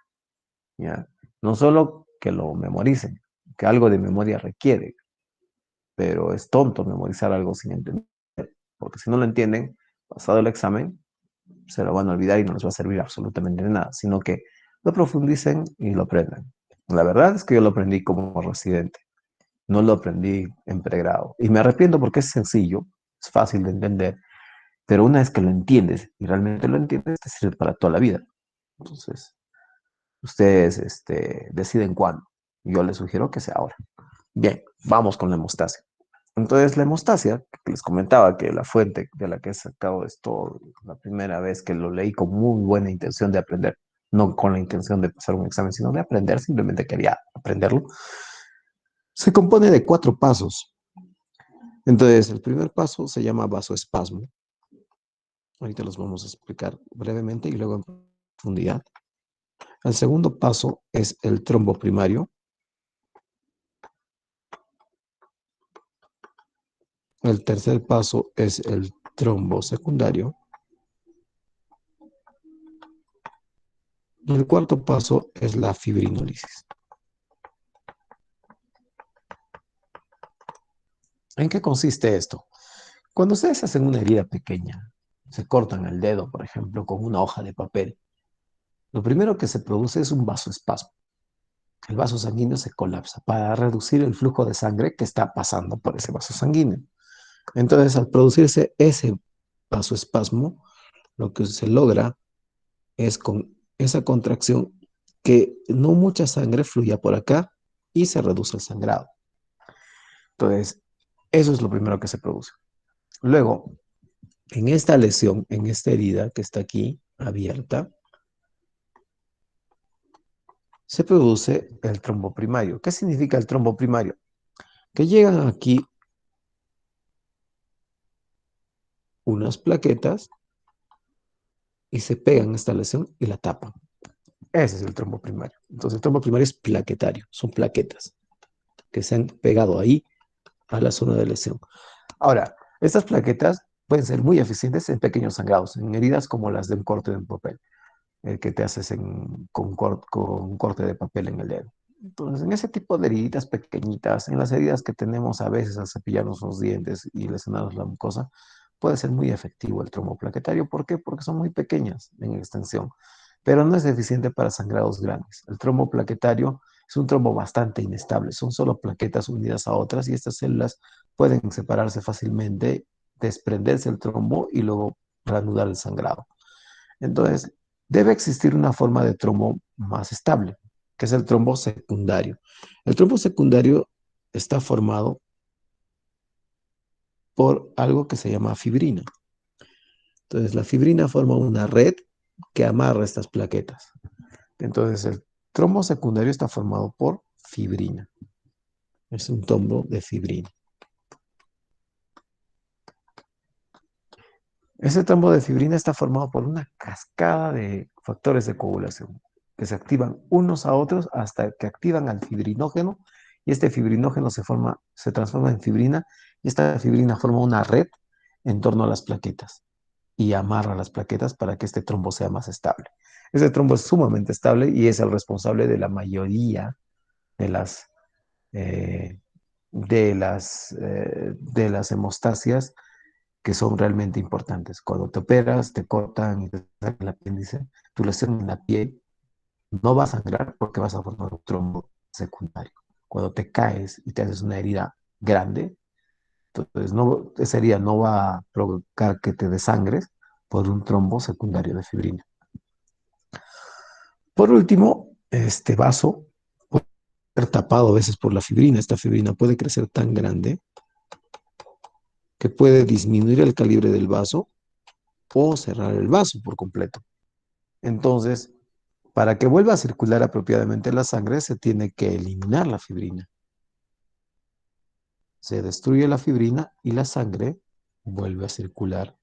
¿ya? No solo que lo memoricen, que algo de memoria requiere, pero es tonto memorizar algo sin entender, porque si no lo entienden, pasado el examen, se lo van a olvidar y no les va a servir absolutamente de nada, sino que lo profundicen y lo aprendan. La verdad es que yo lo aprendí como residente, no lo aprendí en pregrado. Y me arrepiento porque es sencillo, es fácil de entender, pero una vez que lo entiendes y realmente lo entiendes, te sirve para toda la vida. Entonces, ustedes deciden cuándo. Yo les sugiero que sea ahora. Bien, vamos con la hemostasia. Entonces, la hemostasia, que les comentaba que la fuente de la que he sacado esto, la primera vez que lo leí con muy buena intención de aprender, no con la intención de pasar un examen, sino de aprender, simplemente quería aprenderlo, se compone de 4 pasos. Entonces, el primer paso se llama vasoespasmo. Ahorita los vamos a explicar brevemente y luego en profundidad. El segundo paso es el trombo primario. El tercer paso es el trombo secundario. Y el cuarto paso es la fibrinólisis. ¿En qué consiste esto? Cuando ustedes hacen una herida pequeña, se cortan el dedo, por ejemplo, con una hoja de papel, lo primero que se produce es un vasoespasmo. El vaso sanguíneo se colapsa para reducir el flujo de sangre que está pasando por ese vaso sanguíneo. Entonces, al producirse ese vasoespasmo, lo que se logra es con esa contracción que no mucha sangre fluya por acá y se reduce el sangrado. Entonces, eso es lo primero que se produce. Luego, en esta lesión, en esta herida que está aquí abierta, se produce el trombo primario. ¿Qué significa el trombo primario? Que llegan aquí unas plaquetas y se pegan a esta lesión y la tapan. Ese es el trombo primario. Entonces, el trombo primario es plaquetario, son plaquetas que se han pegado ahí a la zona de lesión. Ahora, estas plaquetas pueden ser muy eficientes en pequeños sangrados, en heridas como las de un corte de un papel, el que te haces con un corte de papel en el dedo. Entonces, en ese tipo de heridas pequeñitas, en las heridas que tenemos a veces al cepillarnos los dientes y lesionarnos la mucosa, puede ser muy efectivo el tromboplaquetario. ¿Por qué? Porque son muy pequeñas en extensión, pero no es eficiente para sangrados grandes. El tromboplaquetario es un trombo bastante inestable, son solo plaquetas unidas a otras y estas células pueden separarse fácilmente desprenderse el trombo y luego reanudar el sangrado. Entonces, debe existir una forma de trombo más estable, que es el trombo secundario. El trombo secundario está formado por algo que se llama fibrina. Entonces, la fibrina forma una red que amarra estas plaquetas. Entonces, el trombo secundario está formado por fibrina. Es un trombo de fibrina. Ese trombo de fibrina está formado por una cascada de factores de coagulación que se activan unos a otros hasta que activan al fibrinógeno y este fibrinógeno se transforma en fibrina y esta fibrina forma una red en torno a las plaquetas y amarra las plaquetas para que este trombo sea más estable. Ese trombo es sumamente estable y es el responsable de la mayoría de eh, de las hemostasias que son realmente importantes. Cuando te operas, te cortan y te sacan el apéndice, tu lesión en la piel no va a sangrar porque vas a formar un trombo secundario. Cuando te caes y te haces una herida grande, entonces esa herida no va a provocar que te desangres por un trombo secundario de fibrina. Por último, este vaso puede ser tapado a veces por la fibrina. Esta fibrina puede crecer tan grande que puede disminuir el calibre del vaso o cerrar el vaso por completo. Entonces, para que vuelva a circular apropiadamente la sangre, se tiene que eliminar la fibrina. Se destruye la fibrina y la sangre vuelve a circular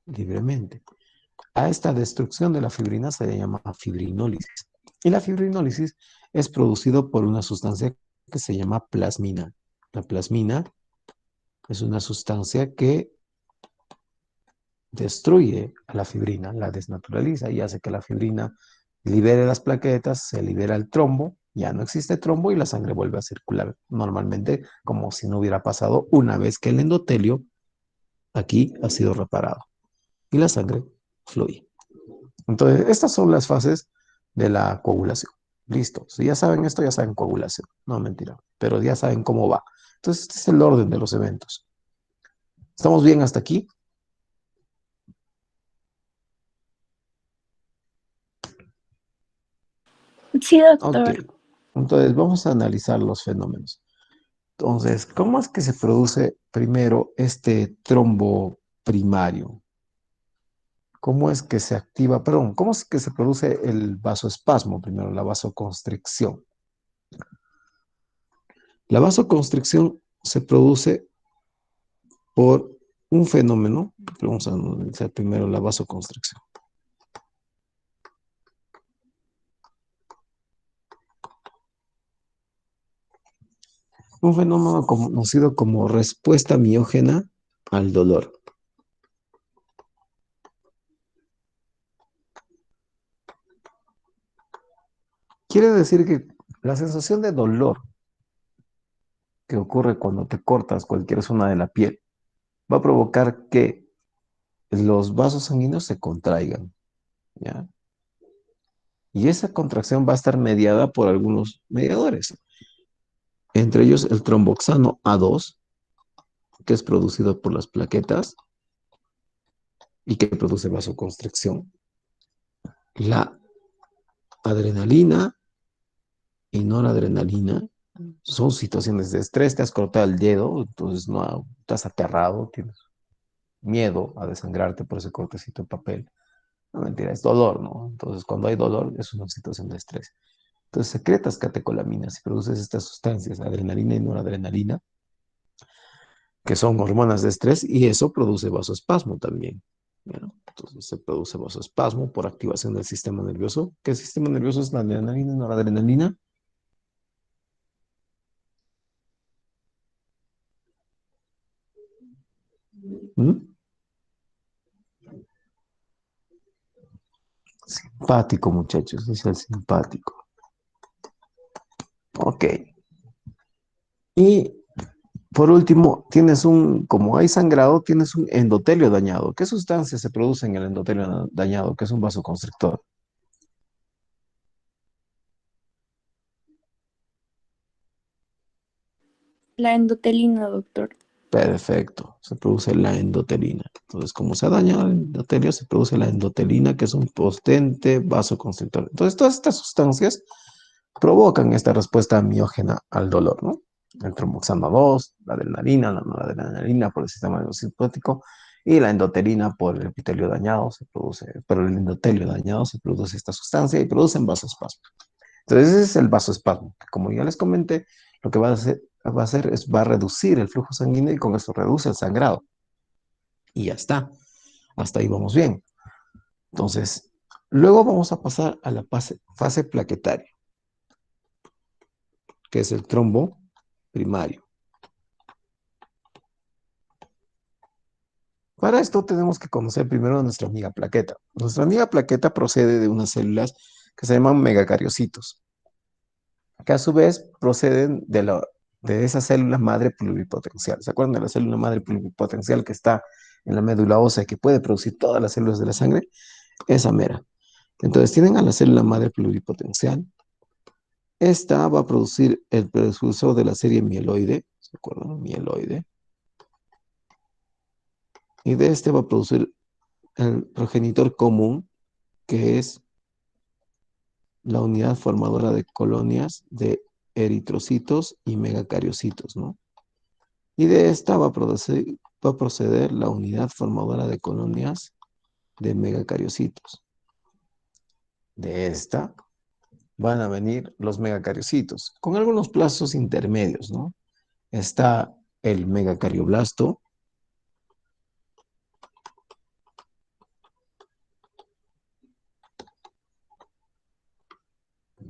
libremente. A esta destrucción de la fibrina se le llama fibrinólisis. Y la fibrinólisis es producido por una sustancia que se llama plasmina. La plasmina es una sustancia que destruye a la fibrina, la desnaturaliza y hace que la fibrina libere las plaquetas, se libera el trombo, ya no existe trombo y la sangre vuelve a circular normalmente como si no hubiera pasado una vez que el endotelio aquí ha sido reparado y la sangre fluye. Entonces, estas son las fases de la coagulación. Listo. Si ya saben esto, ya saben coagulación. No, mentira. Pero ya saben cómo va. Entonces, este es el orden de los eventos. ¿Estamos bien hasta aquí? Sí, Ok. doctor. Entonces, vamos a analizar los fenómenos. Entonces, ¿cómo es que se produce primero este trombo primario? ¿Cómo es que se activa, perdón, cómo es que se produce el vasoespasmo primero, la vasoconstricción? La vasoconstricción se produce por un fenómeno, vamos a analizar primero la vasoconstricción. Un fenómeno conocido como respuesta miógena al dolor. Quiere decir que la sensación de dolor que ocurre cuando te cortas cualquier zona de la piel va a provocar que los vasos sanguíneos se contraigan, ¿ya? Y esa contracción va a estar mediada por algunos mediadores, entre ellos el tromboxano A2, que es producido por las plaquetas y que produce vasoconstricción, la adrenalina y noradrenalina. Son situaciones de estrés, te has cortado el dedo, entonces no estás aterrado, tienes miedo a desangrarte por ese cortecito de papel. No, mentira, es dolor, ¿no? Entonces, cuando hay dolor, es una situación de estrés. Entonces, secretas catecolaminas y produces estas sustancias, adrenalina y noradrenalina, que son hormonas de estrés, y eso produce vasoespasmo también, ¿no? Entonces, se produce vasoespasmo por activación del sistema nervioso. ¿Qué sistema nervioso es la adrenalina y noradrenalina? ¿Mm? Simpático, muchachos, es el simpático. Ok. Y por último, como hay sangrado, tienes un endotelio dañado. ¿Qué sustancias se producen en el endotelio dañado, que es un vasoconstrictor? La endotelina, doctor. Perfecto, se produce la endotelina. Entonces, como se ha dañado el endotelio, se produce la endotelina, que es un potente vasoconstrictor. Entonces, todas estas sustancias provocan esta respuesta miógena al dolor, ¿no? El tromboxano 2, la adrenalina, la noradrenalina por el sistema nervosimpático y la endotelina por el epitelio dañado, se produce, pero el endotelio dañado se produce esta sustancia y producen vasoespasmo. Entonces, ese es el vasoespasmo, que como ya les comenté, lo que va a reducir el flujo sanguíneo y con eso reduce el sangrado. Y ya está. Hasta ahí vamos bien. Entonces, luego vamos a pasar a la fase plaquetaria, que es el trombo primario. Para esto tenemos que conocer primero a nuestra amiga plaqueta. Nuestra amiga plaqueta procede de unas células que se llaman megacariocitos, que a su vez proceden de esa célula madre pluripotencial. ¿Se acuerdan de la célula madre pluripotencial que está en la médula ósea y que puede producir todas las células de la sangre? Esa mera. Entonces tienen a la célula madre pluripotencial. Esta va a producir el precursor de la serie mieloide, ¿se acuerdan? Mieloide. Y de este va a producir el progenitor común, que es la unidad formadora de colonias de eritrocitos y megacariocitos, ¿no? Y de esta va a proceder la unidad formadora de colonias de megacariocitos. De esta van a venir los megacariocitos, con algunos plazos intermedios, ¿no? Está el megacardioblasto,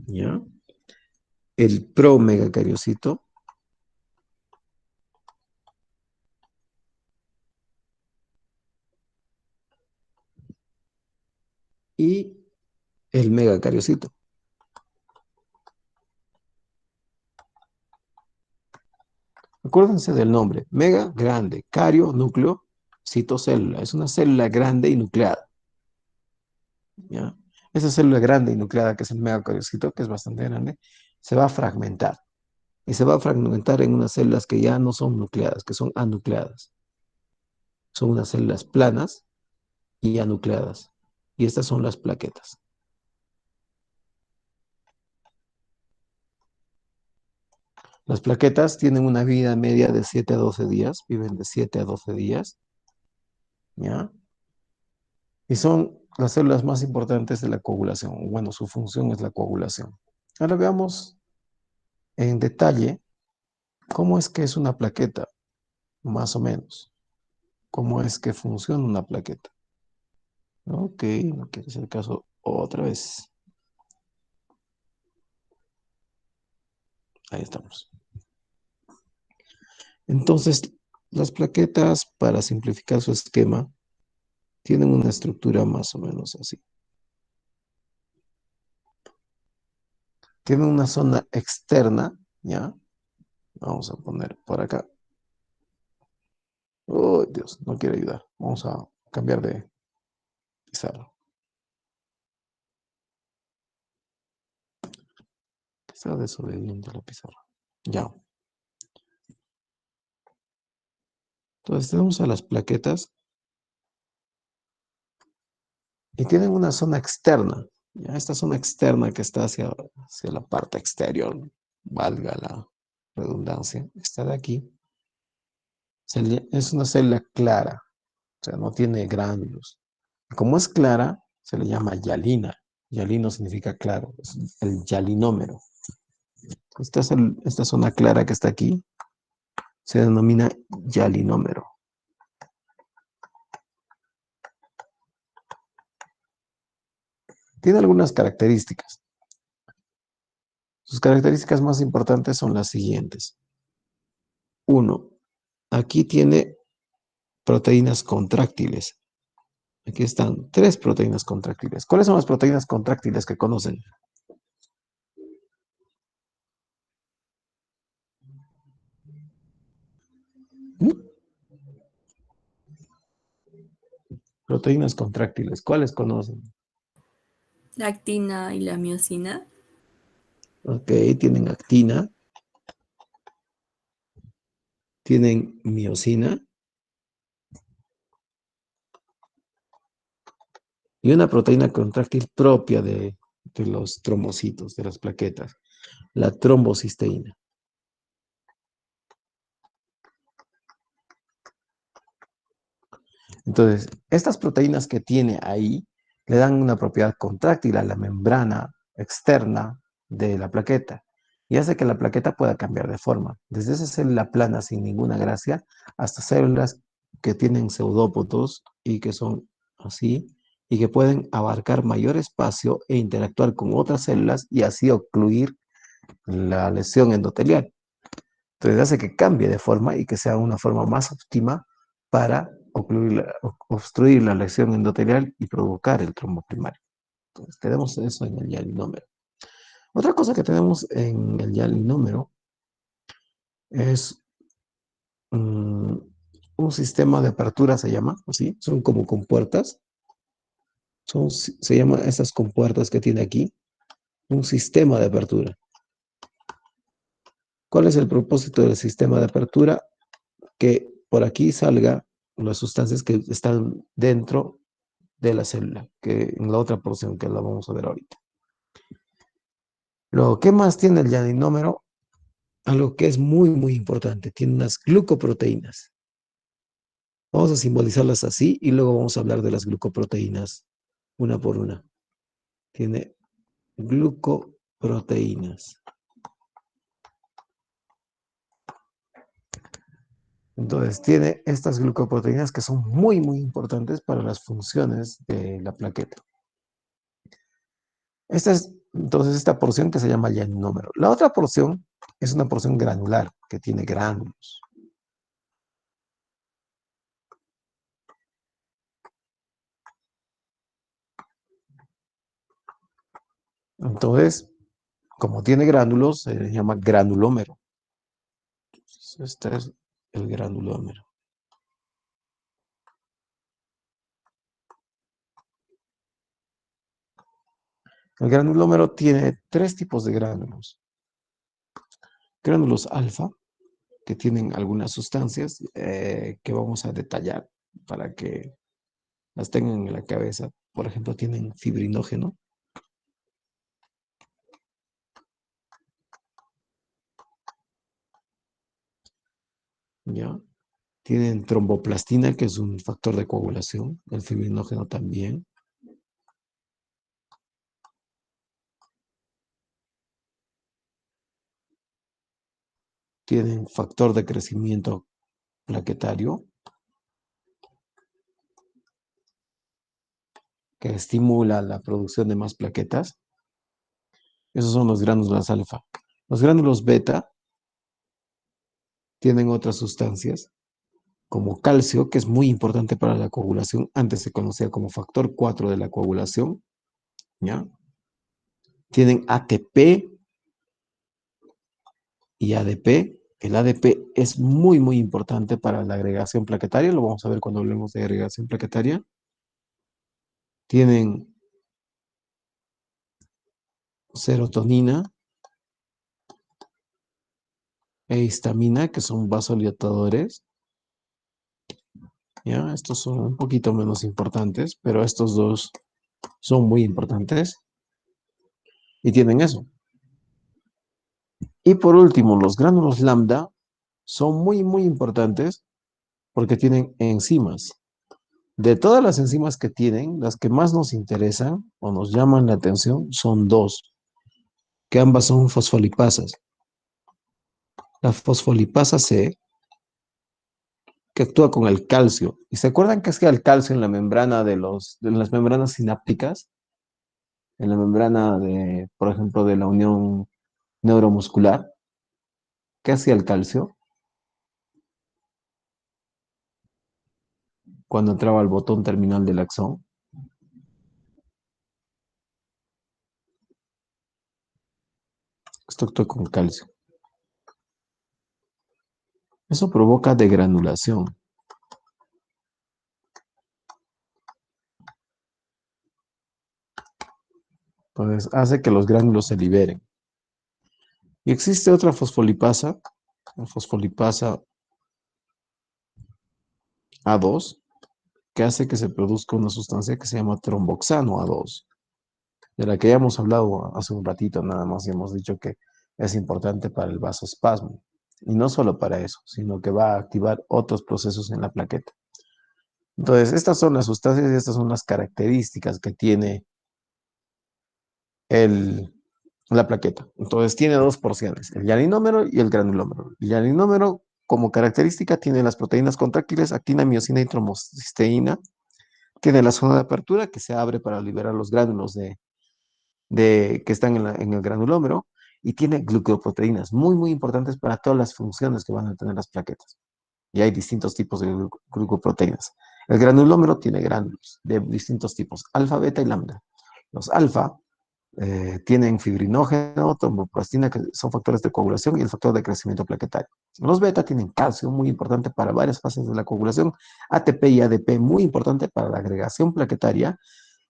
¿ya? El promegacariocito y el megacariocito. Acuérdense del nombre, mega, grande, cario, núcleo, citocélula. Es una célula grande y nucleada, ¿ya? Esa célula grande y nucleada, que es el megacariocito, que es bastante grande, se va a fragmentar. Y se va a fragmentar en unas células que ya no son nucleadas, que son anucleadas. Son unas células planas y anucleadas. Y estas son las plaquetas. Las plaquetas tienen una vida media de 7 a 12 días, viven de 7 a 12 días, ¿ya? Y son las células más importantes de la coagulación. Bueno, su función es la coagulación. Ahora veamos en detalle cómo es que es una plaqueta, más o menos. Cómo es que funciona una plaqueta. Ok, no quiero hacer caso otra vez. Ahí estamos. Entonces, las plaquetas, para simplificar su esquema, tienen una estructura más o menos así. Tienen una zona externa, ¿ya? Vamos a poner por acá. Oh, Dios, no quiere ayudar. Vamos a cambiar de pizarra. Está desobediente la pizarra. Ya. Entonces tenemos a las plaquetas y tienen una zona externa. ¿Ya? Esta zona externa que está hacia la parte exterior, valga la redundancia, está de aquí. Es una célula clara, o sea, no tiene gránulos. Como es clara, se le llama hialina. Hialino significa claro, es el hialinómero. Esta zona clara que está aquí se denomina hialinómero. Tiene algunas características. Sus características más importantes son las siguientes. Uno, aquí tiene proteínas contráctiles. Aquí están 3 proteínas contráctiles. ¿Cuáles son las proteínas contráctiles que conocen? ¿Mm? Proteínas contráctiles, ¿cuáles conocen? La actina y la miosina. Ok, tienen actina, tienen miosina y una proteína contráctil propia de los trombocitos, de las plaquetas, la trombocisteína. Entonces, estas proteínas que tiene ahí le dan una propiedad contráctil a la membrana externa de la plaqueta y hace que la plaqueta pueda cambiar de forma, desde esa célula plana sin ninguna gracia hasta células que tienen pseudópodos y que son así y que pueden abarcar mayor espacio e interactuar con otras células y así ocluir la lesión endotelial. Entonces hace que cambie de forma y que sea una forma más óptima para obstruir la lesión endotelial y provocar el trombo primario. Entonces tenemos eso en el hialinómero. Otra cosa que tenemos en el hialinómero es un sistema de apertura, se llama, ¿sí? Son como compuertas. Se llaman esas compuertas que tiene aquí, un sistema de apertura. ¿Cuál es el propósito del sistema de apertura? Que por aquí salga las sustancias que están dentro de la célula, que en la otra porción que la vamos a ver ahorita. Luego, ¿qué más tiene el hialinómero? Algo que es muy, muy importante. Tiene unas glucoproteínas. Vamos a simbolizarlas así y luego vamos a hablar de las glucoproteínas una por una. Tiene glucoproteínas. Entonces, tiene estas glucoproteínas que son muy, muy importantes para las funciones de la plaqueta. Esta es entonces esta porción que se llama hialinómero. La otra porción es una porción granular que tiene gránulos. Entonces, como tiene gránulos, se le llama granulómero. Entonces, este es el granulómero. El granulómero tiene tres tipos de gránulos. Gránulos alfa, que tienen algunas sustancias que vamos a detallar para que las tengan en la cabeza. Por ejemplo, tienen fibrinógeno. ¿Ya? Tienen tromboplastina, que es un factor de coagulación. El fibrinógeno también. Tienen factor de crecimiento plaquetario, que estimula la producción de más plaquetas. Esos son los gránulos alfa. Los gránulos beta tienen otras sustancias, como calcio, que es muy importante para la coagulación. Antes se conocía como factor 4 de la coagulación. ¿Ya? Tienen ATP y ADP. El ADP es muy, muy importante para la agregación plaquetaria. Lo vamos a ver cuando hablemos de agregación plaquetaria. Tienen serotonina e histamina, que son vasodilatadores. ¿Ya? Estos son un poquito menos importantes, pero estos dos son muy importantes y tienen eso. Y por último, los gránulos lambda son muy, muy importantes porque tienen enzimas. De todas las enzimas que tienen, las que más nos interesan o nos llaman la atención son dos, que ambas son fosfolipasas. La fosfolipasa C, que actúa con el calcio. ¿Y se acuerdan que hacía el calcio en la membrana de las membranas sinápticas? En la membrana de, por ejemplo, de la unión neuromuscular. ¿Qué hacía el calcio? Cuando entraba al botón terminal del axón. Esto actúa con calcio. Eso provoca degranulación. Entonces hace que los gránulos se liberen. Y existe otra fosfolipasa, la fosfolipasa A2, que hace que se produzca una sustancia que se llama tromboxano A2, de la que ya hemos hablado hace un ratito nada más y hemos dicho que es importante para el vasoespasmo. Y no solo para eso, sino que va a activar otros procesos en la plaqueta. Entonces, estas son las sustancias y estas son las características que tiene el, la plaqueta. Entonces, tiene dos porciones, el hialinómero y el granulómero. El hialinómero, como característica, tiene las proteínas contráctiles, actina, miosina y tromocisteína. Tiene la zona de apertura que se abre para liberar los gránulos que están en el granulómero y tiene glucoproteínas muy, muy importantes para todas las funciones que van a tener las plaquetas. Y hay distintos tipos de glucoproteínas. El granulómero tiene gránulos de distintos tipos, alfa, beta y lambda. Los alfa tienen fibrinógeno, tromboplastina, que son factores de coagulación, y el factor de crecimiento plaquetario. Los beta tienen calcio, muy importante para varias fases de la coagulación, ATP y ADP, muy importante para la agregación plaquetaria,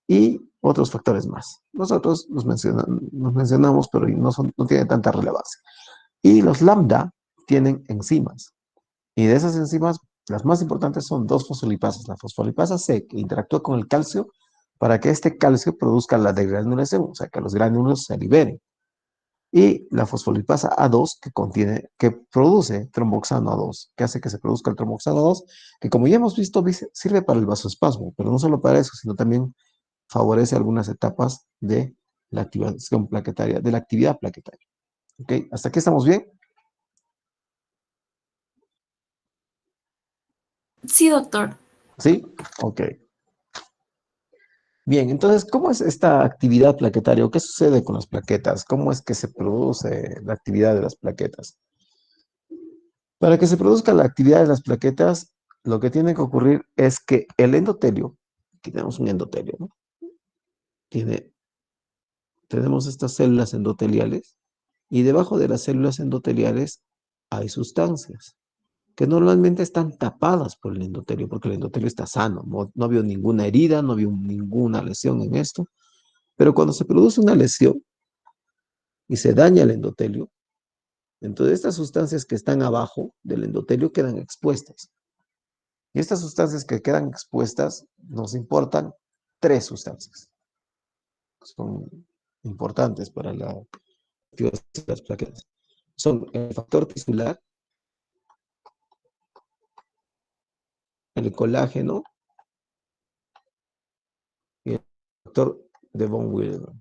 y otros factores más. Nosotros los mencionamos, pero no tienen tanta relevancia. Y los lambda tienen enzimas, y de esas enzimas, las más importantes son dos fosfolipasas. La fosfolipasa C, que interactúa con el calcio para que este calcio produzca la degranulación, o sea, que los gránulos se liberen. Y la fosfolipasa A2, que produce tromboxano A2, que hace que se produzca el tromboxano A2, que como ya hemos visto, sirve para el vasoespasmo, pero no solo para eso, sino también favorece algunas etapas de la activación plaquetaria, de la actividad plaquetaria. ¿Ok? ¿Hasta aquí estamos bien? Sí, doctor. ¿Sí? Ok. Bien, entonces, ¿cómo es esta actividad plaquetaria o qué sucede con las plaquetas? ¿Cómo es que se produce la actividad de las plaquetas? Para que se produzca la actividad de las plaquetas, lo que tiene que ocurrir es que el endotelio, aquí tenemos un endotelio, ¿no? Tenemos estas células endoteliales y debajo de las células endoteliales hay sustancias que normalmente están tapadas por el endotelio, porque el endotelio está sano, no vio ninguna herida, no vio ninguna lesión en esto, pero cuando se produce una lesión y se daña el endotelio, entonces estas sustancias que están abajo del endotelio quedan expuestas. Y estas sustancias que quedan expuestas nos importan tres sustancias. Son importantes para la activación de las plaquetas. Son el factor tisular, el colágeno y el factor de von Willebrand.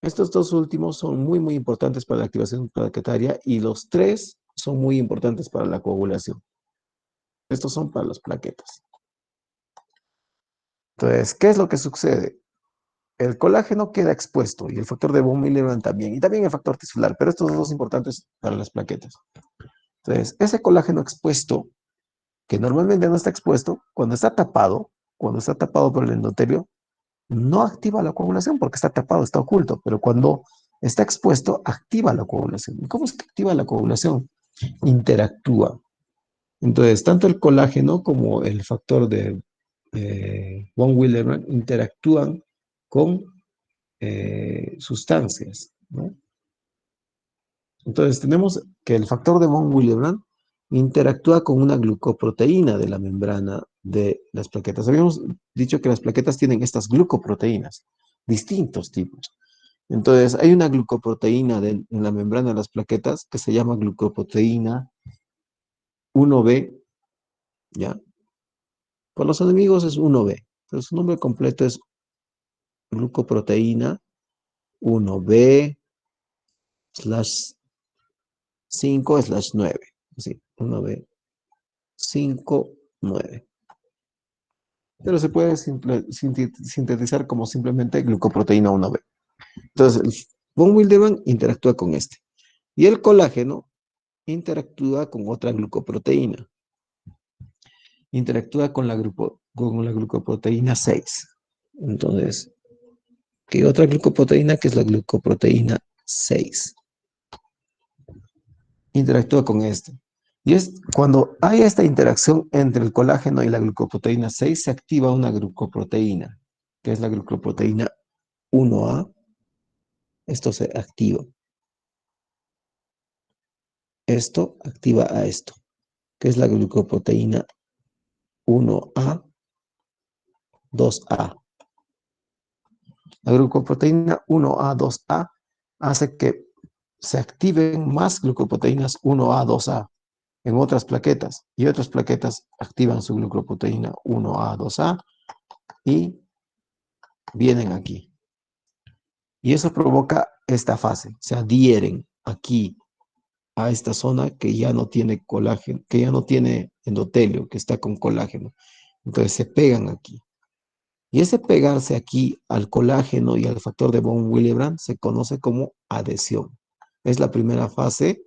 Estos dos últimos son muy, muy importantes para la activación plaquetaria y los tres son muy importantes para la coagulación. Estos son para las plaquetas. Entonces, ¿qué es lo que sucede? El colágeno queda expuesto y el factor de von Willebrand también, y también el factor tisular, pero estos dos son importantes para las plaquetas. Entonces, ese colágeno expuesto, que normalmente no está expuesto, cuando está tapado por el endotelio, no activa la coagulación porque está tapado, está oculto, pero cuando está expuesto, activa la coagulación. ¿Y cómo es que activa la coagulación? Interactúa. Entonces, tanto el colágeno como el factor de von Willebrand interactúan con sustancias, ¿no? Entonces, tenemos que el factor de von Willebrand interactúa con una glucoproteína de la membrana de las plaquetas. Habíamos dicho que las plaquetas tienen estas glucoproteínas, distintos tipos. Entonces, hay una glucoproteína en la membrana de las plaquetas que se llama glucoproteína 1B, ¿ya? Por los enemigos es 1B. Entonces, su nombre completo es glucoproteína 1B slash 5/9. Sí, 1B 5/9. Pero se puede sintetizar como simplemente glucoproteína 1B. Entonces, el von Willebrand interactúa con este. Y el colágeno interactúa con otra glucoproteína. Interactúa con la glucoproteína 6. Entonces, ¿qué otra glucoproteína? Que es la glucoproteína 6. Interactúa con este. Y es cuando hay esta interacción entre el colágeno y la glucoproteína 6, se activa una glucoproteína, que es la glucoproteína 1A. Esto se activa. Esto activa a esto, que es la glucoproteína 1A, 2A. La glucoproteína 1A, 2A hace que se activen más glucoproteínas 1A, 2A en otras plaquetas, y otras plaquetas activan su glucoproteína 1A, 2A y vienen aquí. Y eso provoca esta fase, se adhieren aquí a esta zona que ya no tiene colágeno, que ya no tiene endotelio, que está con colágeno. Entonces se pegan aquí. Y ese pegarse aquí al colágeno y al factor de von Willebrand se conoce como adhesión. Es la primera fase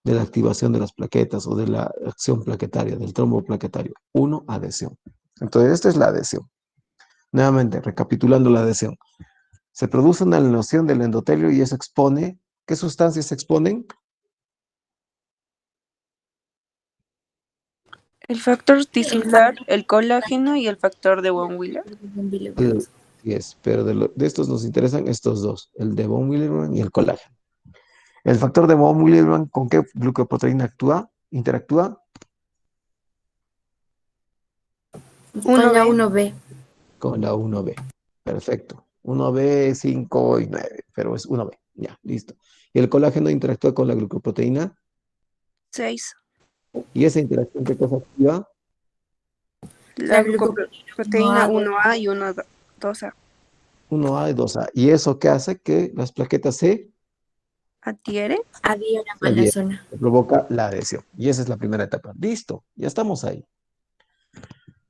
de la activación de las plaquetas o de la acción plaquetaria, del trombo plaquetario. 1, adhesión. Entonces, esta es la adhesión. Nuevamente, recapitulando la adhesión. Se produce una alienación del endotelio y eso expone. ¿Qué sustancias se exponen? El factor tisular, el colágeno y el factor de von Willebrand. Sí es, pero de estos nos interesan estos dos, el de von Willebrand y el colágeno. El factor de von Willebrand, ¿con qué glucoproteína interactúa? Con la 1B. 1B. Con la 1B. Perfecto. 1B, 5 y 9, pero es 1B. Ya, listo. Y el colágeno interactúa con la glucoproteína. 6. ¿Y esa interacción qué cosa activa? La glucoproteína glucoproteína 1A, 1A y 1A. 1A y 2A. ¿Y eso qué hace? Que las plaquetas se ¿Adhiere? adhieren a la adhieren, zona. provoca la adhesión. Y esa es la primera etapa. Listo, ya estamos ahí.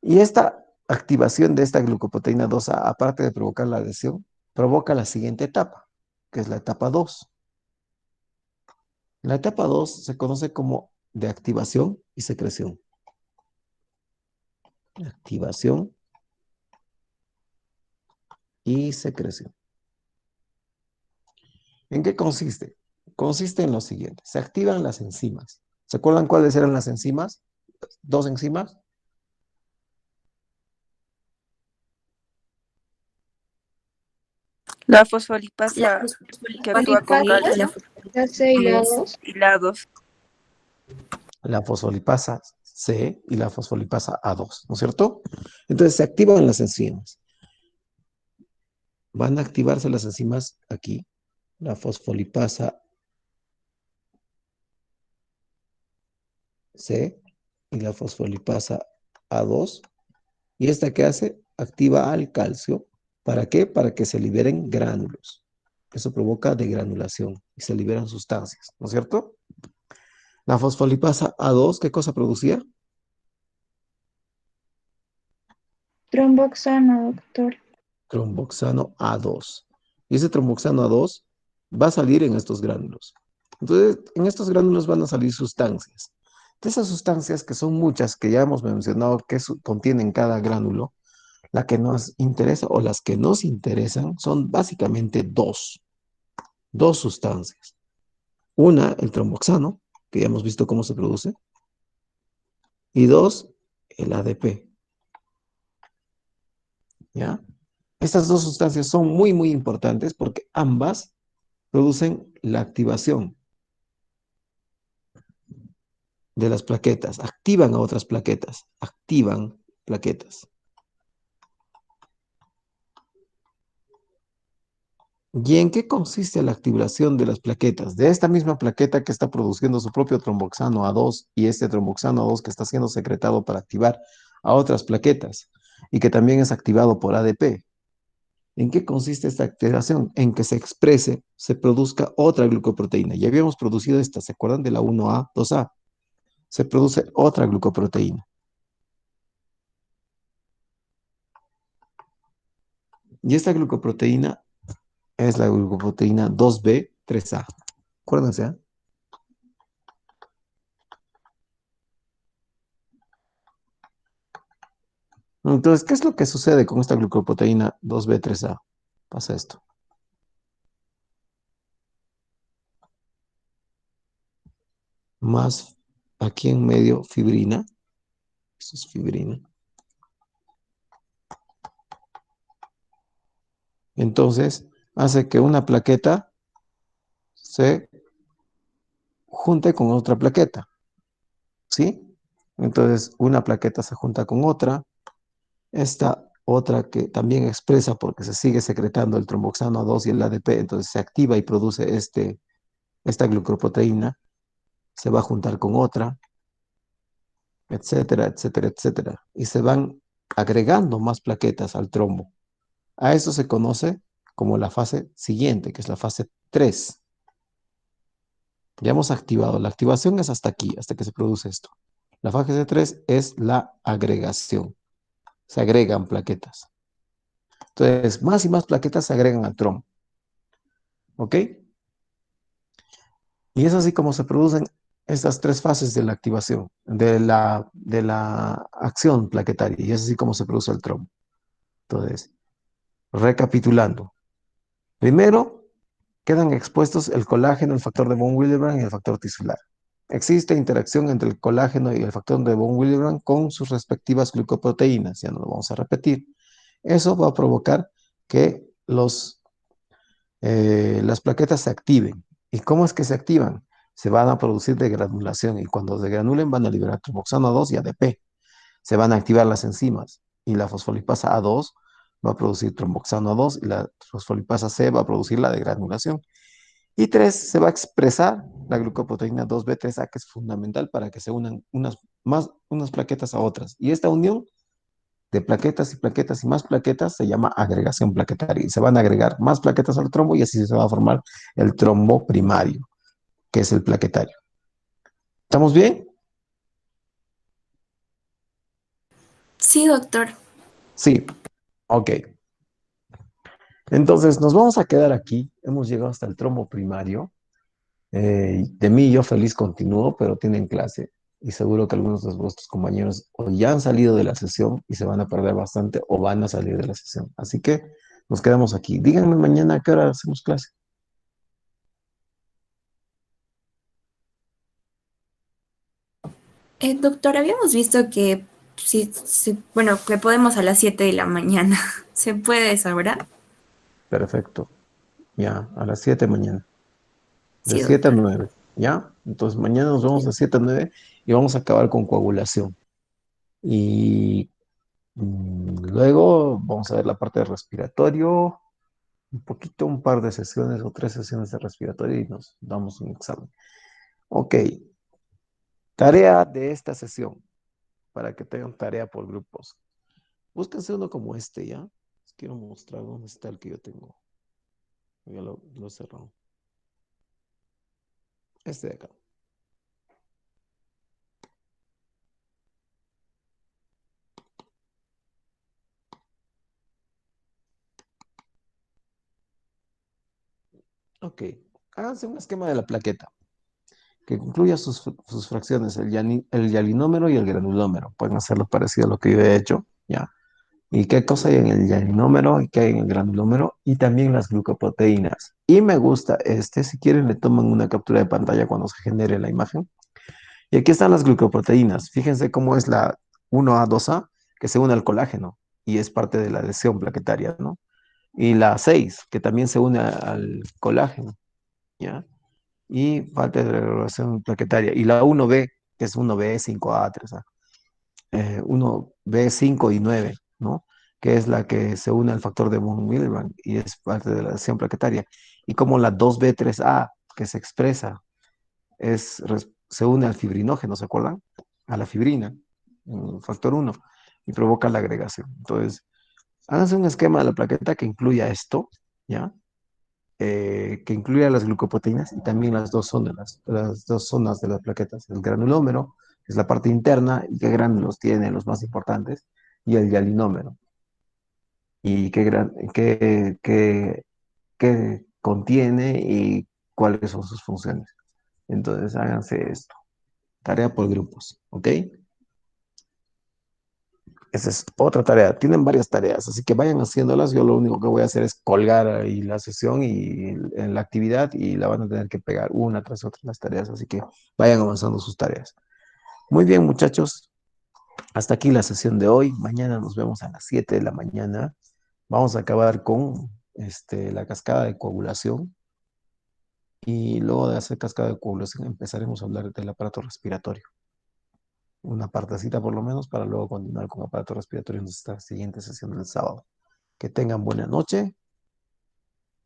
Y esta activación de esta glucoproteína 2A, aparte de provocar la adhesión, provoca la siguiente etapa, que es la etapa 2. La etapa 2 se conoce como de activación y secreción. Activación y secreción. ¿En qué consiste? Consiste en lo siguiente. Se activan las enzimas. ¿Se acuerdan cuáles eran las enzimas? Dos enzimas. La fosfolipasa La que actúa con calcio La C y la es 2. y la 2. La fosfolipasa C y la fosfolipasa A2, ¿no es cierto? Entonces se activan las enzimas. Van a activarse las enzimas aquí. La fosfolipasa C y la fosfolipasa A2. ¿Y esta qué hace? Activa al calcio. ¿Para qué? Para que se liberen gránulos. Eso provoca degranulación y se liberan sustancias, ¿no es cierto? La fosfolipasa A2, ¿qué cosa producía? Tromboxano, doctor. Tromboxano A2. Y ese tromboxano A2 va a salir en estos gránulos. Entonces, en estos gránulos van a salir sustancias. De esas sustancias, que son muchas, que ya hemos mencionado que contienen cada gránulo, la que nos interesa o las que nos interesan son básicamente dos sustancias. Una, el tromboxano, que ya hemos visto cómo se produce, y dos, el ADP. ¿Ya? Estas dos sustancias son muy, muy importantes porque ambas producen la activación de las plaquetas, activan a otras plaquetas, activan plaquetas. ¿Y en qué consiste la activación de las plaquetas? De esta misma plaqueta que está produciendo su propio tromboxano A2 y este tromboxano A2 que está siendo secretado para activar a otras plaquetas y que también es activado por ADP. ¿En qué consiste esta activación? En que se exprese, se produzca otra glucoproteína. Ya habíamos producido esta, ¿se acuerdan de la 1A, 2A? Se produce otra glucoproteína. Y esta glucoproteína es la glucoproteína 2B, 3A. Acuérdense, ¿eh? Entonces, ¿qué es lo que sucede con esta glucoproteína 2B, 3A? Pasa esto. Más aquí en medio fibrina. Eso es fibrina. Entonces, hace que una plaqueta se junte con otra plaqueta. ¿Sí? Entonces, una plaqueta se junta con otra. Esta otra que también expresa porque se sigue secretando el tromboxano 2 y el ADP, entonces se activa y produce esta glucoproteína, se va a juntar con otra, etcétera, etcétera, etcétera. Y se van agregando más plaquetas al trombo. A eso se conoce como la fase siguiente, que es la fase 3. Ya hemos activado. La activación es hasta aquí, hasta que se produce esto. La fase 3 es la agregación. Se agregan plaquetas. Entonces, más y más plaquetas se agregan al trombo. ¿Ok? Y es así como se producen estas tres fases de la activación, de la acción plaquetaria. Y es así como se produce el trombo. Entonces, recapitulando. Primero, quedan expuestos el colágeno, el factor de von Willebrand y el factor tisular. Existe interacción entre el colágeno y el factor de von Willebrand con sus respectivas glucoproteínas. Ya no lo vamos a repetir. Eso va a provocar que las plaquetas se activen. ¿Y cómo es que se activan? Se van a producir de granulación y cuando se granulen van a liberar tromboxano 2 y ADP. Se van a activar las enzimas y la fosfolipasa A2 va a producir tromboxano 2 y la fosfolipasa C va a producir la degranulación. Y 3, se va a expresar la glucoproteína 2B3A, que es fundamental para que se unan unas plaquetas a otras. Y esta unión de plaquetas y plaquetas y más plaquetas se llama agregación plaquetaria. Y se van a agregar más plaquetas al trombo y así se va a formar el trombo primario, que es el plaquetario. ¿Estamos bien? Sí, doctor. Sí. Ok. Entonces nos vamos a quedar aquí. Hemos llegado hasta el trombo primario. De mí yo feliz continúo, pero tienen clase y seguro que algunos de vuestros compañeros o ya han salido de la sesión y se van a perder bastante o van a salir de la sesión. Así que nos quedamos aquí. Díganme mañana a qué hora hacemos clase. Doctor, habíamos visto que sí, sí, bueno, que podemos a las 7 de la mañana. ¿Se puede esa hora? Perfecto. Ya, a las 7 mañana. De Sí, 7 a doctor. 9. ¿Ya? Entonces mañana nos vemos de 7 a 9 y vamos a acabar con coagulación. Y luego vamos a ver la parte de respiratorio, un poquito, un par de sesiones o 3 sesiones de respiratorio y nos damos un examen. Ok, tarea de esta sesión, para que tengan tarea por grupos. Búsquense uno como este, ¿ya? Les quiero mostrar dónde está el que yo tengo. Ya lo he cerrado. Este de acá. Ok, háganse un esquema de la plaqueta que incluya sus fracciones, el yalinómero y el granulómero. Pueden hacerlo parecido a lo que yo he hecho, ¿ya? Y qué cosa hay en el yalinómero y qué hay en el granulómero y también las glucoproteínas. Y me gusta si quieren le toman una captura de pantalla cuando se genere la imagen. Y aquí están las glucoproteínas. Fíjense cómo es la 1A2A que se une al colágeno y es parte de la adhesión plaquetaria, ¿no? Y la 6 que también se une al colágeno, ¿ya? Y parte de la regulación plaquetaria. Y la 1B, que es 1B, 5A, 3A. 1B5 y 9, ¿no? Que es la que se une al factor de von Willebrand y es parte de la adhesión plaquetaria. Y como la 2B3A, que se expresa, se une al fibrinógeno, ¿se acuerdan? A la fibrina, factor 1, y provoca la agregación. Entonces, háganse un esquema de la plaqueta que incluya esto, ¿ya? Que incluya las glucoproteínas y también las dos zonas de las plaquetas, el granulómero, que es la parte interna, y qué gránulos tiene los más importantes, y el hialinómero, y qué contiene y cuáles son sus funciones. Entonces, háganse esto. Tarea por grupos, ¿ok? Esa es otra tarea. Tienen varias tareas, así que vayan haciéndolas. Yo lo único que voy a hacer es colgar ahí la sesión y en la actividad y la van a tener que pegar una tras otra las tareas, así que vayan avanzando sus tareas. Muy bien, muchachos. Hasta aquí la sesión de hoy. Mañana nos vemos a las 7 de la mañana. Vamos a acabar con la cascada de coagulación y luego de hacer cascada de coagulación empezaremos a hablar del aparato respiratorio. una partecita por lo menos para luego continuar con aparato respiratorio en nuestra siguiente sesión del sábado. Que tengan buena noche,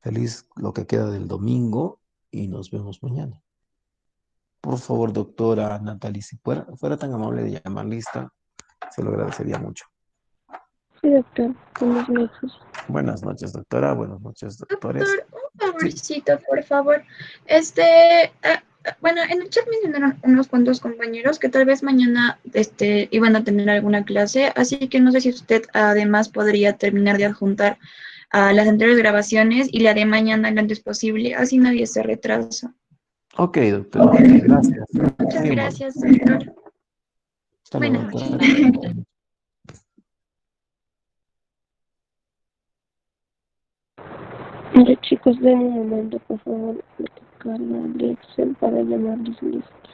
feliz lo que queda del domingo y nos vemos mañana. Por favor, doctora Natalie, si fuera tan amable de llamar lista, se lo agradecería mucho. Sí, doctor. Buenas noches. Buenas noches, doctora. Buenas noches, doctores. Doctor, un Sí. favorcito, por favor. Bueno, en el chat mencionaron unos cuantos compañeros que tal vez mañana iban a tener alguna clase, así que no sé si usted además podría terminar de adjuntar a las anteriores grabaciones y la de mañana lo antes posible, así nadie se retrasa. Ok, doctora. Gracias. Muchas Muy amable. gracias, doctor. Hasta luego, Buenas doctora. noches. Mire, chicos, denme un momento, por favor. Me toca la lección para llamarles listos.